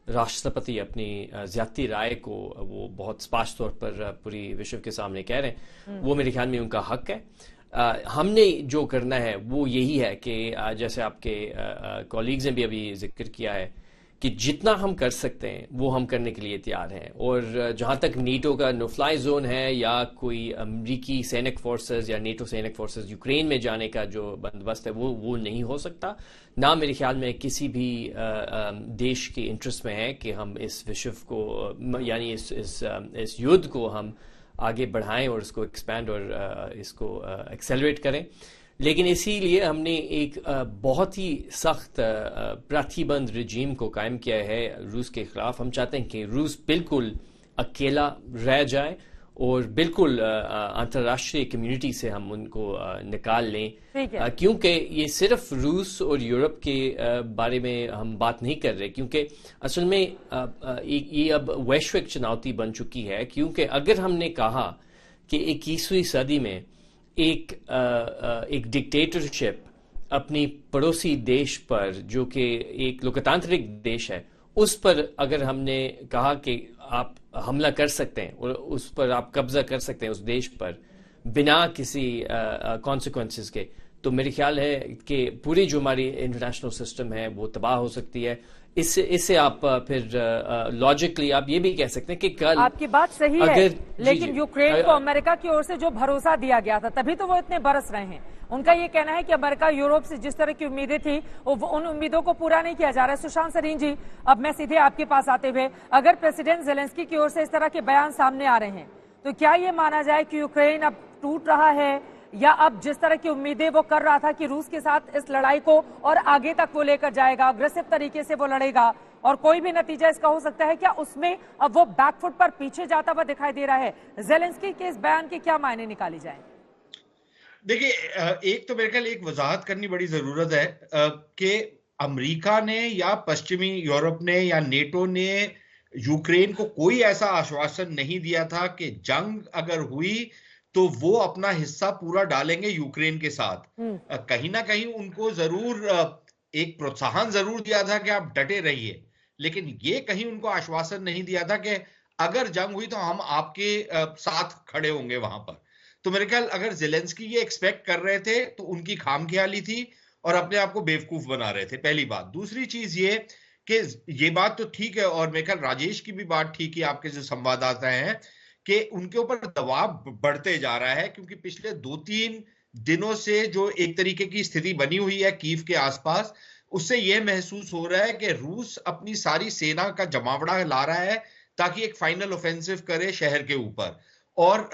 E: राष्ट्रपति अपनी ज्यादती राय को वो बहुत स्पष्ट तौर पर पूरी विश्व के सामने कह रहे हैं, वो मेरे ख्याल में उनका हक है। हमने जो करना है वो यही है कि जैसे आपके कॉलीग्स ने भी अभी जिक्र किया है कि जितना हम कर सकते हैं वो हम करने के लिए तैयार हैं। और जहां तक नीटो का नो फ्लाई जोन है या कोई अमरीकी सैनिक फोर्सेस या नेटो सैनिक फोर्सेस यूक्रेन में जाने का जो बंदोबस्त है वो नहीं हो सकता। ना मेरे ख्याल में किसी भी देश के इंटरेस्ट में है कि हम इस विश्व को यानी इस युद्ध को हम आगे बढ़ाएं और इसको एक्सपैंड और इसको एक्सेलरेट करें। लेकिन इसीलिए हमने एक बहुत ही सख्त प्रतिबंध रिजीम को कायम किया है रूस के खिलाफ। हम चाहते हैं कि रूस बिल्कुल अकेला रह जाए और बिल्कुल अंतर्राष्ट्रीय कम्युनिटी से हम उनको निकाल लें, क्योंकि ये सिर्फ रूस और यूरोप के बारे में हम बात नहीं कर रहे, क्योंकि असल में ये अब वैश्विक चुनौती बन चुकी है। क्योंकि अगर हमने कहा कि 21वीं सदी में एक डिक्टेटरशिप अपनी पड़ोसी देश पर, जो कि एक लोकतांत्रिक देश है, उस पर अगर हमने कहा कि आप हमला कर सकते हैं और उस पर आप कब्जा कर सकते हैं उस देश पर बिना किसी कॉन्सिक्वेंसेस के, तो मेरे ख्याल है कि पूरी जो हमारी इंटरनेशनल सिस्टम है वो तबाह हो सकती है। इससे आप फिर लॉजिकली आप ये भी कह सकते हैं कि कल
A: आपकी बात सही है, लेकिन यूक्रेन को अमेरिका की ओर से जो भरोसा दिया गया था तभी तो वो इतने बरस रहे हैं। उनका ये कहना है कि अमेरिका यूरोप से जिस तरह की उम्मीदें थी उन उम्मीदों को पूरा नहीं किया जा रहा है। सुशांत सरीन जी, अब मैं सीधे आपके पास आते हुए, अगर प्रेसिडेंट ज़ेलेंस्की की ओर से इस तरह के बयान सामने आ रहे हैं तो क्या ये माना जाए कि यूक्रेन अब टूट रहा है, या अब जिस तरह की उम्मीदें वो कर रहा था कि रूस के साथ इस लड़ाई को और आगे तक वो लेकर जाएगा, अग्रेसिव तरीके से वो लड़ेगा और कोई भी नतीजा इसका हो सकता है, क्या उसमें अब वो बैकफुट पर पीछे जाता हुआ दिखाई दे रहा है? ज़ेलेंस्की के इस बयान के क्या मायने निकाली जाए?
F: देखिए, एक तो मेरे ख्याल एक वजाहत करनी बड़ी जरूरत है कि अमेरिका ने या पश्चिमी यूरोप ने या नेटो ने यूक्रेन को कोई ऐसा आश्वासन नहीं दिया था कि जंग अगर हुई तो वो अपना हिस्सा पूरा डालेंगे यूक्रेन के साथ। कहीं ना कहीं उनको जरूर एक प्रोत्साहन जरूर दिया था कि आप डटे रहिए, लेकिन ये कहीं उनको आश्वासन नहीं दिया था कि अगर जंग हुई तो हम आपके साथ खड़े होंगे वहां पर। तो मेरे ख्याल अगर ज़ेलेंस्की ये एक्सपेक्ट कर रहे थे तो उनकी खामख्याली थी और अपने आप को बेवकूफ बना रहे थे, पहली बात। दूसरी चीज ये कि ये बात तो ठीक है, और मेरे ख्याल राजेश की भी बात ठीक है, आपके जो संवाददाता हैं, कि उनके ऊपर दबाव बढ़ते जा रहा है, क्योंकि पिछले 2-3 दिनों से जो एक तरीके की स्थिति बनी हुई है कीव के आसपास, उससे यह महसूस हो रहा है कि रूस अपनी सारी सेना का जमावड़ा ला रहा है ताकि एक फाइनल ऑफेंसिव करे शहर के ऊपर, और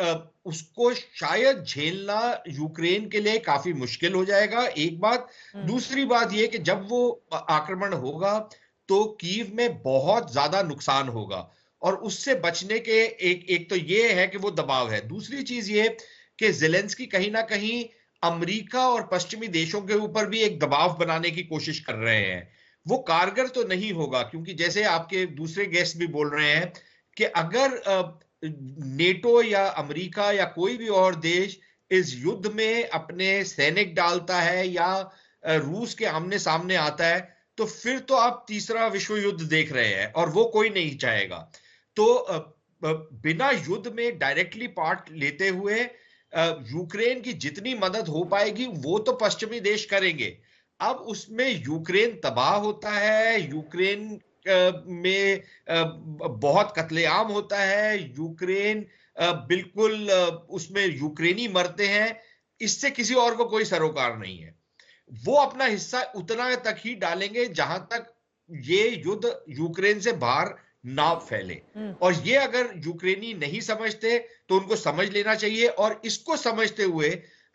F: उसको शायद झेलना यूक्रेन के लिए काफी मुश्किल हो जाएगा, एक बात। दूसरी बात यह कि जब वो आक्रमण होगा तो कीव में बहुत ज्यादा नुकसान होगा, और उससे बचने के एक तो ये है कि वो दबाव है। दूसरी चीज ये कि ज़ेलेंस्की कहीं ना कहीं अमेरिका और पश्चिमी देशों के ऊपर भी एक दबाव बनाने की कोशिश कर रहे हैं। वो कारगर तो नहीं होगा, क्योंकि जैसे आपके दूसरे गेस्ट भी बोल रहे हैं कि अगर नेटो या अमेरिका या कोई भी और देश इस युद्ध में अपने सैनिक डालता है या रूस के आमने सामने आता है, तो फिर तो आप तीसरा विश्व युद्ध देख रहे हैं, और वो कोई नहीं चाहेगा। तो बिना युद्ध में डायरेक्टली पार्ट लेते हुए यूक्रेन की जितनी मदद हो पाएगी वो तो पश्चिमी देश करेंगे। अब उसमें यूक्रेन तबाह होता है, यूक्रेन में बहुत कत्लेआम होता है, यूक्रेन बिल्कुल उसमें यूक्रेनी मरते हैं, इससे किसी और को कोई सरोकार नहीं है। वो अपना हिस्सा उतना तक ही डालेंगे जहां तक ये युद्ध यूक्रेन से बाहर ना फैले, और ये अगर यूक्रेनी नहीं समझते तो उनको समझ लेना चाहिए। और इसको समझते हुए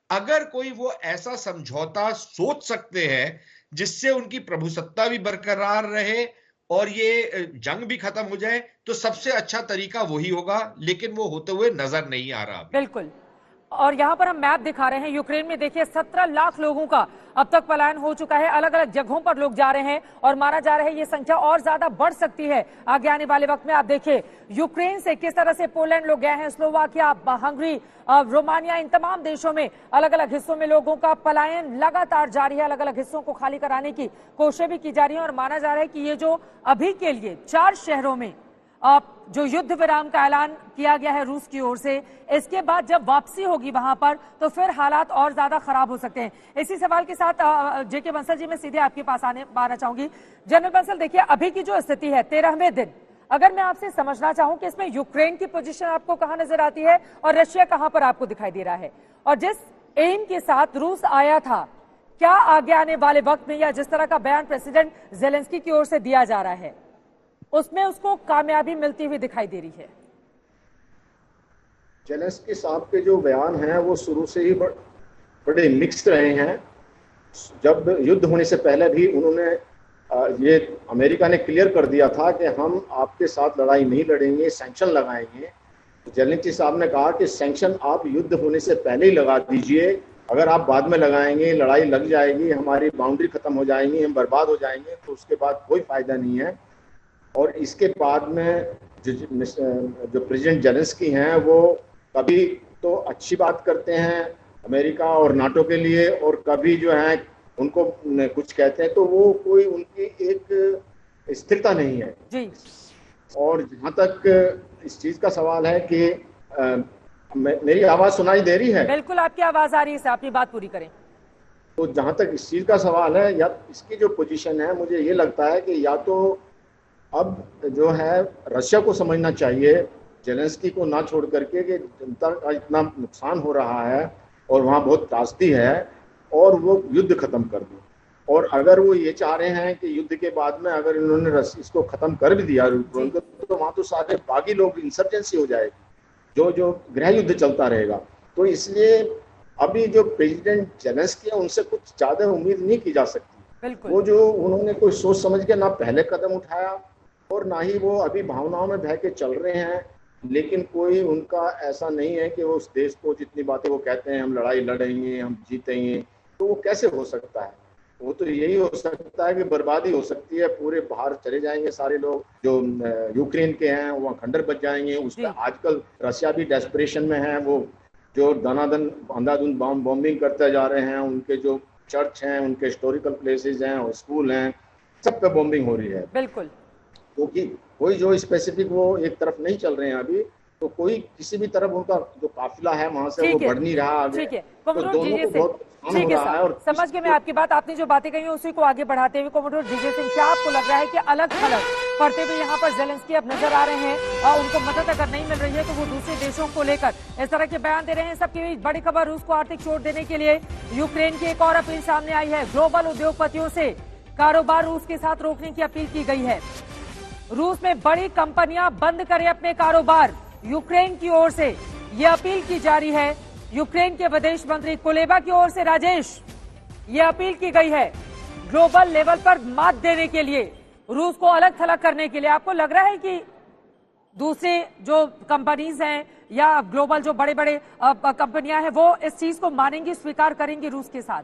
F: अगर कोई वो ऐसा समझौता सोच सकते हैं जिससे उनकी प्रभुसत्ता भी बरकरार रहे और ये जंग भी खत्म हो जाए, तो सबसे अच्छा तरीका वही होगा, लेकिन वो होते हुए नजर नहीं आ रहा।
A: बिल्कुल। और यहां पर हम मैप दिखा रहे हैं, यूक्रेन में देखिए 17 लाख लोगों का अब तक पलायन हो चुका है। अलग अलग जगहों पर लोग जा रहे हैं और माना जा रहा है ये संख्या और ज्यादा बढ़ सकती है आगे आने वाले वक्त में। आप देखिए यूक्रेन से किस तरह से पोलैंड लोग गए हैं, स्लोवाकिया, हंगरी, रोमानिया, इन तमाम देशों में अलग अलग हिस्सों में लोगों का पलायन लगातार जारी है। अलग अलग हिस्सों को खाली कराने की कोशिशें भी की जा रही है और माना जा रहा है कि ये जो अभी के लिए 4 शहरों में जो युद्ध विराम का ऐलान किया गया है रूस की ओर से, इसके बाद जब वापसी होगी वहां पर तो फिर हालात और ज्यादा खराब हो सकते हैं। इसी सवाल के साथ जेके बंसल जी, मैं सीधे आपके पास आना चाहूंगी। जनरल बंसल, देखिए अभी की जो स्थिति है 13वें दिन, अगर मैं आपसे समझना चाहूं कि इसमें यूक्रेन की पोजीशन आपको कहां नजर आती है और रशिया कहां पर आपको दिखाई दे रहा है, और जिस एम के साथ रूस आया था, क्या आगे आने वाले वक्त में या जिस तरह का बयान प्रेसिडेंट जेलेंस्की की ओर से दिया जा रहा है उसमें उसको कामयाबी मिलती हुई दिखाई दे रही है?
G: जेलेंस्की साहब के जो बयान हैं वो शुरू से ही बड़े मिक्स्ड रहे हैं। जब युद्ध होने से पहले भी उन्होंने ये अमेरिका ने क्लियर कर दिया था कि हम आपके साथ लड़ाई नहीं लड़ेंगे, सैंक्शन लगाएंगे। जेलेंस्की साहब ने कहा कि सैंक्शन आप युद्ध होने से पहले ही लगा दीजिए, अगर आप बाद में लगाएंगे लड़ाई लग जाएगी, हमारी बाउंड्री खत्म हो जाएंगी, हम बर्बाद हो जाएंगे, तो उसके बाद कोई फायदा नहीं है। और इसके बाद में जो प्रेसिडेंट जेलेंस्की हैं वो कभी तो अच्छी बात करते हैं अमेरिका और नाटो के लिए, और कभी जो है उनको कुछ कहते हैं, तो वो कोई उनकी एक स्थिरता नहीं है जी। और जहाँ तक इस चीज का सवाल है कि मेरी आवाज सुनाई दे रही है?
A: बिल्कुल आपकी आवाज आ रही है, अपनी बात पूरी करें।
G: तो जहाँ तक इस चीज का सवाल है, या इसकी जो पोजीशन है, मुझे ये लगता है कि या तो अब जो है रशिया को समझना चाहिए जेलेंस्की को ना छोड़ करके कि जनता का इतना नुकसान हो रहा है और वहाँ बहुत त्रासदी है, और वो युद्ध खत्म कर दो। और अगर वो ये चाह रहे हैं कि युद्ध के बाद में अगर इन्होंने इसको खत्म कर भी दिया यूक्रेन को, तो वहाँ तो सारे बागी लोग इंसर्जेंसी हो जाएगी, जो गृह युद्ध चलता रहेगा। तो इसलिए अभी जो प्रेसिडेंट जेलेंस्की है उनसे कुछ ज्यादा उम्मीद नहीं की जा सकती। वो जो उन्होंने कोई सोच समझ के ना पहले कदम उठाया और ना ही वो अभी भावनाओं में बह के चल रहे हैं, लेकिन कोई उनका ऐसा नहीं है कि वो उस देश को जितनी बातें वो कहते हैं हम लड़ाई लड़ेंगे, हम जीतेंगे, तो वो कैसे हो सकता है? वो तो यही हो सकता है कि बर्बादी हो सकती है, पूरे बाहर चले जाएंगे सारे लोग जो यूक्रेन के हैं, वहाँ खंडर बच जाएंगे। उसमें आजकल रशिया भी डेस्परेशन में है, वो जो दनादन अंधाधुंध बॉम्बिंग करते जा रहे हैं, उनके जो चर्च हैं, उनके हिस्टोरिकल प्लेसेस हैं और स्कूल हैं, सब पे बॉम्बिंग हो रही है। बिल्कुल, क्योंकि कोई जो स्पेसिफिक वो एक तरफ नहीं चल रहे हैं अभी, तो कोई किसी भी तरफ उनका जो काफिला है वहां से वो बढ़ नहीं रहा आगे। ठीक है, तो दोनों को बहुत
A: ठीक है सर, समझ गए मैं आपकी बात। आपने जो बातें कही उसी को आगे बढ़ाते हुए कोमोडोर जीजे सिंह, क्या आपको लग रहा है कि अलग थलग पड़ते हुए यहाँ पर जेलेंस्की अब नजर आ रहे हैं और उनको मदद अगर नहीं मिल रही है तो वो दूसरे देशों को लेकर इस तरह के बयान दे रहे हैं? सबके बीच बड़ी खबर, रूस को आर्थिक चोट देने के लिए यूक्रेन की एक और अपील सामने आई है। ग्लोबल उद्योगपतियों से कारोबार रूस के साथ रोकने की अपील की गई है। रूस में बड़ी कंपनियां बंद करें अपने कारोबार, यूक्रेन की ओर से ये अपील की जा रही है। यूक्रेन के विदेश मंत्री कुलेबा की ओर से राजेश ये अपील की गई है ग्लोबल लेवल पर मात देने के लिए, रूस को अलग थलग करने के लिए। आपको लग रहा है कि दूसरे जो कंपनीज हैं या ग्लोबल जो बड़े बड़े कंपनियां हैं वो इस चीज को मानेंगी, स्वीकार करेंगी रूस के साथ?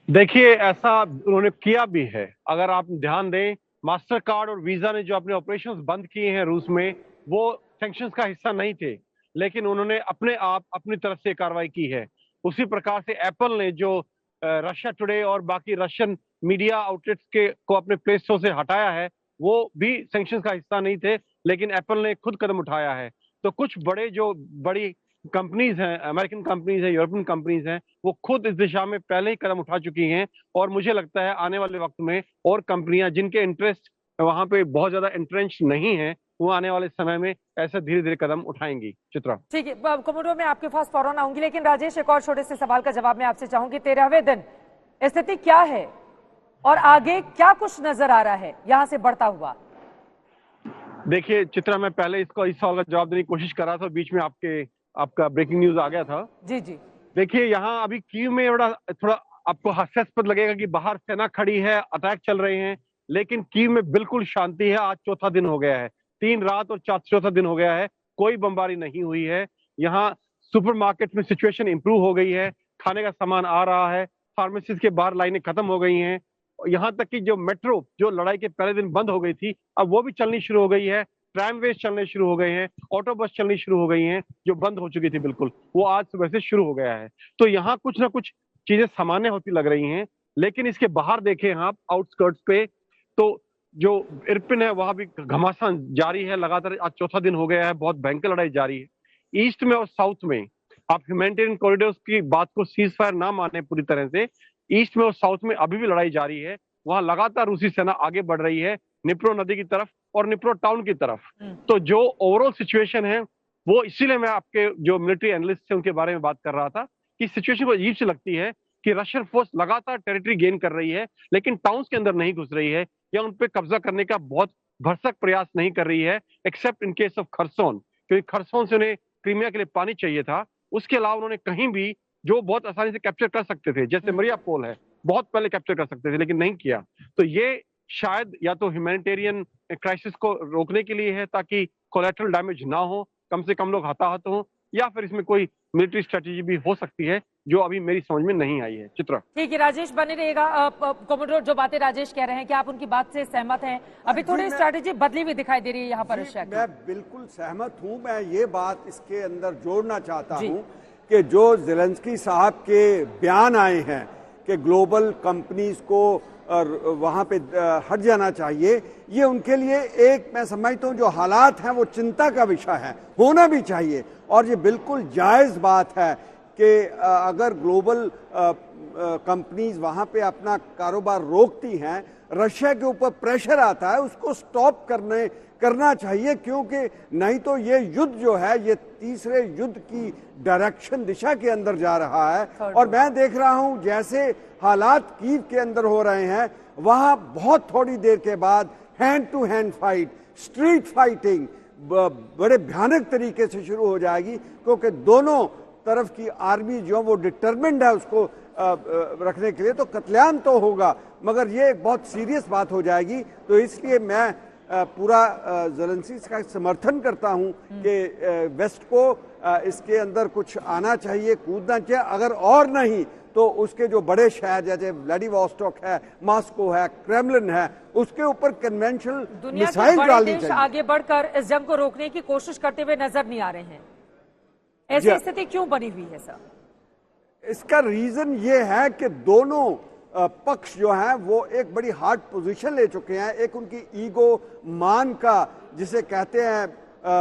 C: देखिए, ऐसा उन्होंने किया भी है। अगर आप ध्यान दें, मास्टर कार्ड और वीजा ने जो अपने ऑपरेशंस बंद किए हैं रूस में, वो सैंक्शंस का हिस्सा नहीं थे, लेकिन उन्होंने अपने आप अपनी तरफ से कार्रवाई की है। उसी प्रकार से एप्पल ने जो रशिया टुडे और बाकी रशियन मीडिया आउटलेट्स के को अपने प्ले स्टोर से हटाया है, वो भी सैंक्शंस का हिस्सा नहीं थे, लेकिन एप्पल ने खुद कदम उठाया है। तो कुछ बड़ी कंपनीज हैं, अमेरिकन कंपनीज हैं, यूरोपियन कंपनीज हैं, वो खुद इस दिशा में पहले ही कदम उठा चुकी हैं। और मुझे लगता है आने वाले वक्त में और कंपनियां जिनके इंटरेस्ट वहां पे बहुत ज्यादा इंट्रेंच नहीं है, वो आने वाले समय में ऐसे धीरे धीरे कदम उठाएंगी। चित्रा, ठीक है,
A: कोमोडोर मैं आपके पास फौरन आऊंगी, लेकिन राजेश एक और छोटे से सवाल का जवाब मैं आपसे चाहूंगी। 13वें दिन स्थिति क्या है और आगे क्या कुछ नजर आ रहा है यहाँ से बढ़ता हुआ?
C: देखिए चित्रा, मैं पहले इस सवाल का जवाब देने की कोशिश कर रहा था, बीच में आपका ब्रेकिंग न्यूज आ गया था।
A: जी जी,
C: देखिए यहाँ अभी कीव में थोड़ा आपको हास्यास्पद लगेगा कि बाहर सेना खड़ी है, अटैक चल रहे हैं, लेकिन कीव में बिल्कुल शांति है। आज चौथा दिन हो गया है, 3 रात और चौथा दिन हो गया है, कोई बमबारी नहीं हुई है। यहाँ सुपरमार्केट में सिचुएशन इंप्रूव हो गई है, खाने का सामान आ रहा है, फार्मेसीज के बाहर लाइनें खत्म हो गई हैं। यहाँ तक कि जो मेट्रो जो लड़ाई के पहले दिन बंद हो गई थी, अब वो भी चलनी शुरू हो गई है। ट्रामवेज चलने शुरू हो गए हैं, ऑटो बस चलनी शुरू हो गई हैं, जो बंद हो चुकी थी बिल्कुल, वो आज सुबह से शुरू हो गया है। तो यहाँ कुछ ना कुछ चीजें सामान्य होती लग रही हैं। लेकिन इसके बाहर देखें आप आउटस्कर्ट्स पे, तो जो इरपिन है वहां भी घमासान जारी है लगातार। आज चौथा दिन हो गया है, बहुत भयंकर लड़ाई जारी है। ईस्ट में और साउथ में आप ह्यूमैनिटेरियन कॉरिडोर्स की बात को सीज फायर ना माने पूरी तरह से, ईस्ट में और साउथ में अभी भी लड़ाई जारी है। वहां लगातार रूसी सेना आगे बढ़ रही है निप्रो नदी की तरफ और निप्रो टाउन की तरफ। तो जो ओवरऑल सिचुएशन है वो, इसीलिए मैं आपके जो मिलिट्री एनालिस्ट है उनके बारे में बात कर रहा था कि सिचुएशन को अजीब सी लगती है कि रशियन फोर्स लगातार टेरिटरी गेन कर रही है, लेकिन टाउन्स के अंदर नहीं घुस रही है या उन पे कब्जा करने का बहुत भरसक प्रयास नहीं कर रही है, एक्सेप्ट इन केस ऑफ खरसोन, क्योंकि खरसोन से उन्हें क्रीमिया के लिए पानी चाहिए था। उसके अलावा उन्होंने कहीं भी जो बहुत आसानी से कैप्चर कर सकते थे, जैसे मरियापोल है, बहुत पहले कैप्चर कर सकते थे, लेकिन नहीं किया। तो ये शायद या तो ह्यूमैनिटेरियन क्राइसिस को रोकने के लिए है ताकि कोलैटरल डैमेज ना हो, कम से कम लोग हताहत हों, या फिर इसमें कोई मिलिट्री स्ट्रेटेजी भी हो सकती है जो अभी मेरी समझ में नहीं आई है। चित्रा, ठीक
A: है, राजेश बने रहिएगा। कॉमोडोर, जो बातें राजेश कह रहे हैं, क्या आप उनकी बात से सहमत हैं? अभी थोड़ी स्ट्रेटेजी बदली हुई दिखाई दे रही है यहाँ पर रशिया की।
B: मैं बिल्कुल सहमत हूँ। मैं ये बात इसके अंदर जोड़ना चाहता हूँ कि जो ज़ेलेंस्की साहब के बयान आए हैं कि ग्लोबल कंपनीज को वहां पे हट जाना चाहिए, ये उनके लिए एक, मैं समझता हूँ, जो हालात हैं वो चिंता का विषय है, होना भी चाहिए। और ये बिल्कुल जायज़ बात है कि अगर ग्लोबल कंपनीज वहां पे अपना कारोबार रोकती हैं, रशिया के ऊपर प्रेशर आता है, उसको स्टॉप करना चाहिए, क्योंकि नहीं तो ये युद्ध जो है ये तीसरे युद्ध की डायरेक्शन दिशा के अंदर जा रहा है। और मैं देख रहा हूं जैसे हालात कीव के अंदर हो रहे हैं, वहां बहुत थोड़ी देर के बाद hand to hand fight, street fighting बड़े भयानक तरीके से शुरू हो जाएगी, क्योंकि दोनों तरफ की आर्मी जो वो डिटरमिन्ड है उसको रखने के लिए। तो कत्लेआम तो होगा, मगर ये एक बहुत सीरियस बात हो जाएगी। तो इसलिए मैं पूरा ज़ेलेंस्की का समर्थन करता हूं कि वेस्ट को इसके अंदर कुछ आना चाहिए, कूदना चाहिए। अगर और नहीं तो उसके जो बड़े शहर जैसे व्लादिवोस्टोक है, मॉस्को है, क्रेमलिन है, उसके ऊपर कन्वेंशनल मिसाइल डालनी चाहिए।
A: आगे बढ़कर इस जंग को रोकने की कोशिश करते हुए नजर नहीं आ रहे हैं। ऐसी स्थिति क्यों बनी हुई है सर?
B: इसका रीजन ये है कि दोनों पक्ष जो हैं वो एक बड़ी हार्ड पोजीशन ले चुके हैं। एक उनकी ईगो, मान का जिसे कहते हैं,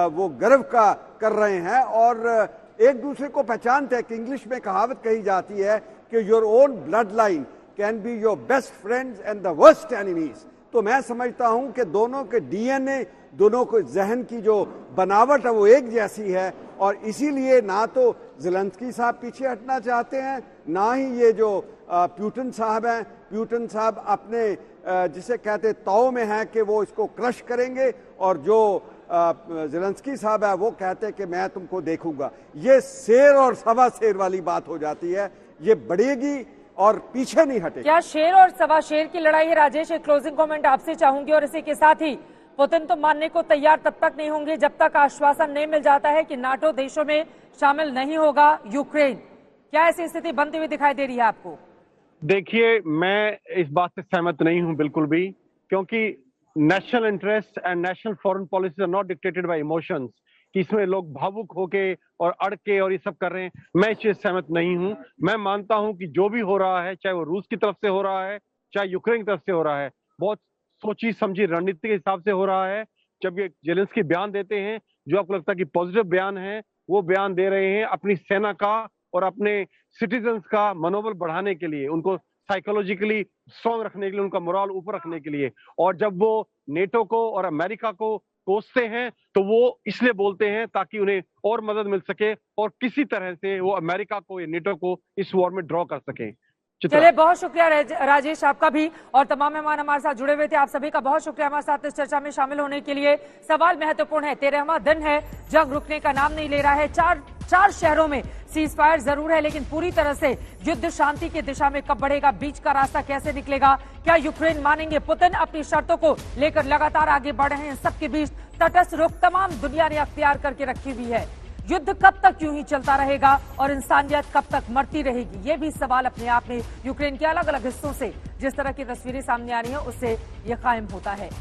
B: वो गर्व का कर रहे हैं, और एक दूसरे को पहचानते हैं। कि इंग्लिश में कहावत कही जाती है कि your own blood line can be your best friends and the worst enemies. तो मैं समझता हूं कि दोनों के डीएनए, दोनों को जहन की जो बनावट है वो एक जैसी है, और इसीलिए ना तो ज़ेलेंस्की साहब पीछे हटना चाहते हैं, ना ही ये जो प्यूटिन साहब हैं, प्यूटिन साहब अपने जिसे कहते ताव में हैं कि वो इसको क्रश करेंगे, और जो ज़ेलेंस्की साहब है वो कहते हैं कि मैं तुमको देखूंगा। ये शेर और सवा शेर वाली बात हो जाती है, ये बढ़ेगी और पीछे नहीं हटेगी।
A: क्या शेर और सवा शेर की लड़ाई है? राजेश, एक क्लोजिंग कमेंट आपसे चाहूंगी। और इसी के साथ ही पुतिन तो मानने को तैयार तब तक नहीं होंगे जब तक आश्वासन नहीं मिल जाता है कि नाटो देशों में शामिल नहीं होगा यूक्रेन। क्या ऐसी स्थिति बनती हुई दिखाई दे रही है आपको?
C: देखिए, मैं इस बात से सहमत नहीं हूं बिल्कुल भी, क्योंकि national interest and national foreign policy are not dictated by emotions, कि इसमें लोग भावुक होके और अड़ के और ये सब कर रहे हैं। मैं इस चीज सहमत नहीं हूं। मैं मानता हूं कि जो भी हो रहा है, चाहे वो रूस की तरफ से हो रहा है, चाहे यूक्रेन की तरफ से हो रहा है, बहुत सोची समझी रणनीति के हिसाब से हो रहा है। जब ये ज़ेलेंस्की बयान देते हैं जो आपको लगता है कि पॉजिटिव बयान है, वो बयान दे रहे हैं अपनी सेना का और अपने सिटीजन्स का मनोबल बढ़ाने के लिए, उनको साइकोलॉजिकली स्ट्रॉन्ग रखने के लिए, उनका मोरल ऊपर रखने के लिए। और जब वो नेटो को और अमेरिका को कोसते हैं तो वो इसलिए बोलते हैं ताकि उन्हें और मदद मिल सके और किसी तरह से वो अमेरिका को या नेटो को इस वॉर में ड्रॉ कर सके।
A: चलिए, बहुत शुक्रिया राजेश, आपका भी, और तमाम मेहमान हमारे साथ जुड़े हुए थे। आप सभी का बहुत शुक्रिया हमारे साथ इस चर्चा में शामिल होने के लिए। सवाल महत्वपूर्ण है, 13वां दिन है, जंग रुकने का नाम नहीं ले रहा है। 4 शहरों में सीज फायर जरूर है, लेकिन पूरी तरह से युद्ध शांति की दिशा में कब बढ़ेगा, बीच का रास्ता कैसे निकलेगा, क्या यूक्रेन मानेंगे? पुतिन अपनी शर्तों को लेकर लगातार आगे बढ़ रहे हैं। सबके बीच तटस्थ रुख तमाम दुनिया ने अख्तियार करके रखी हुई है। युद्ध कब तक यूं ही चलता रहेगा और इंसानियत कब तक मरती रहेगी, ये भी सवाल अपने आप में यूक्रेन के अलग अलग हिस्सों से जिस तरह की तस्वीरें सामने आ रही हैं उससे ये कायम होता है।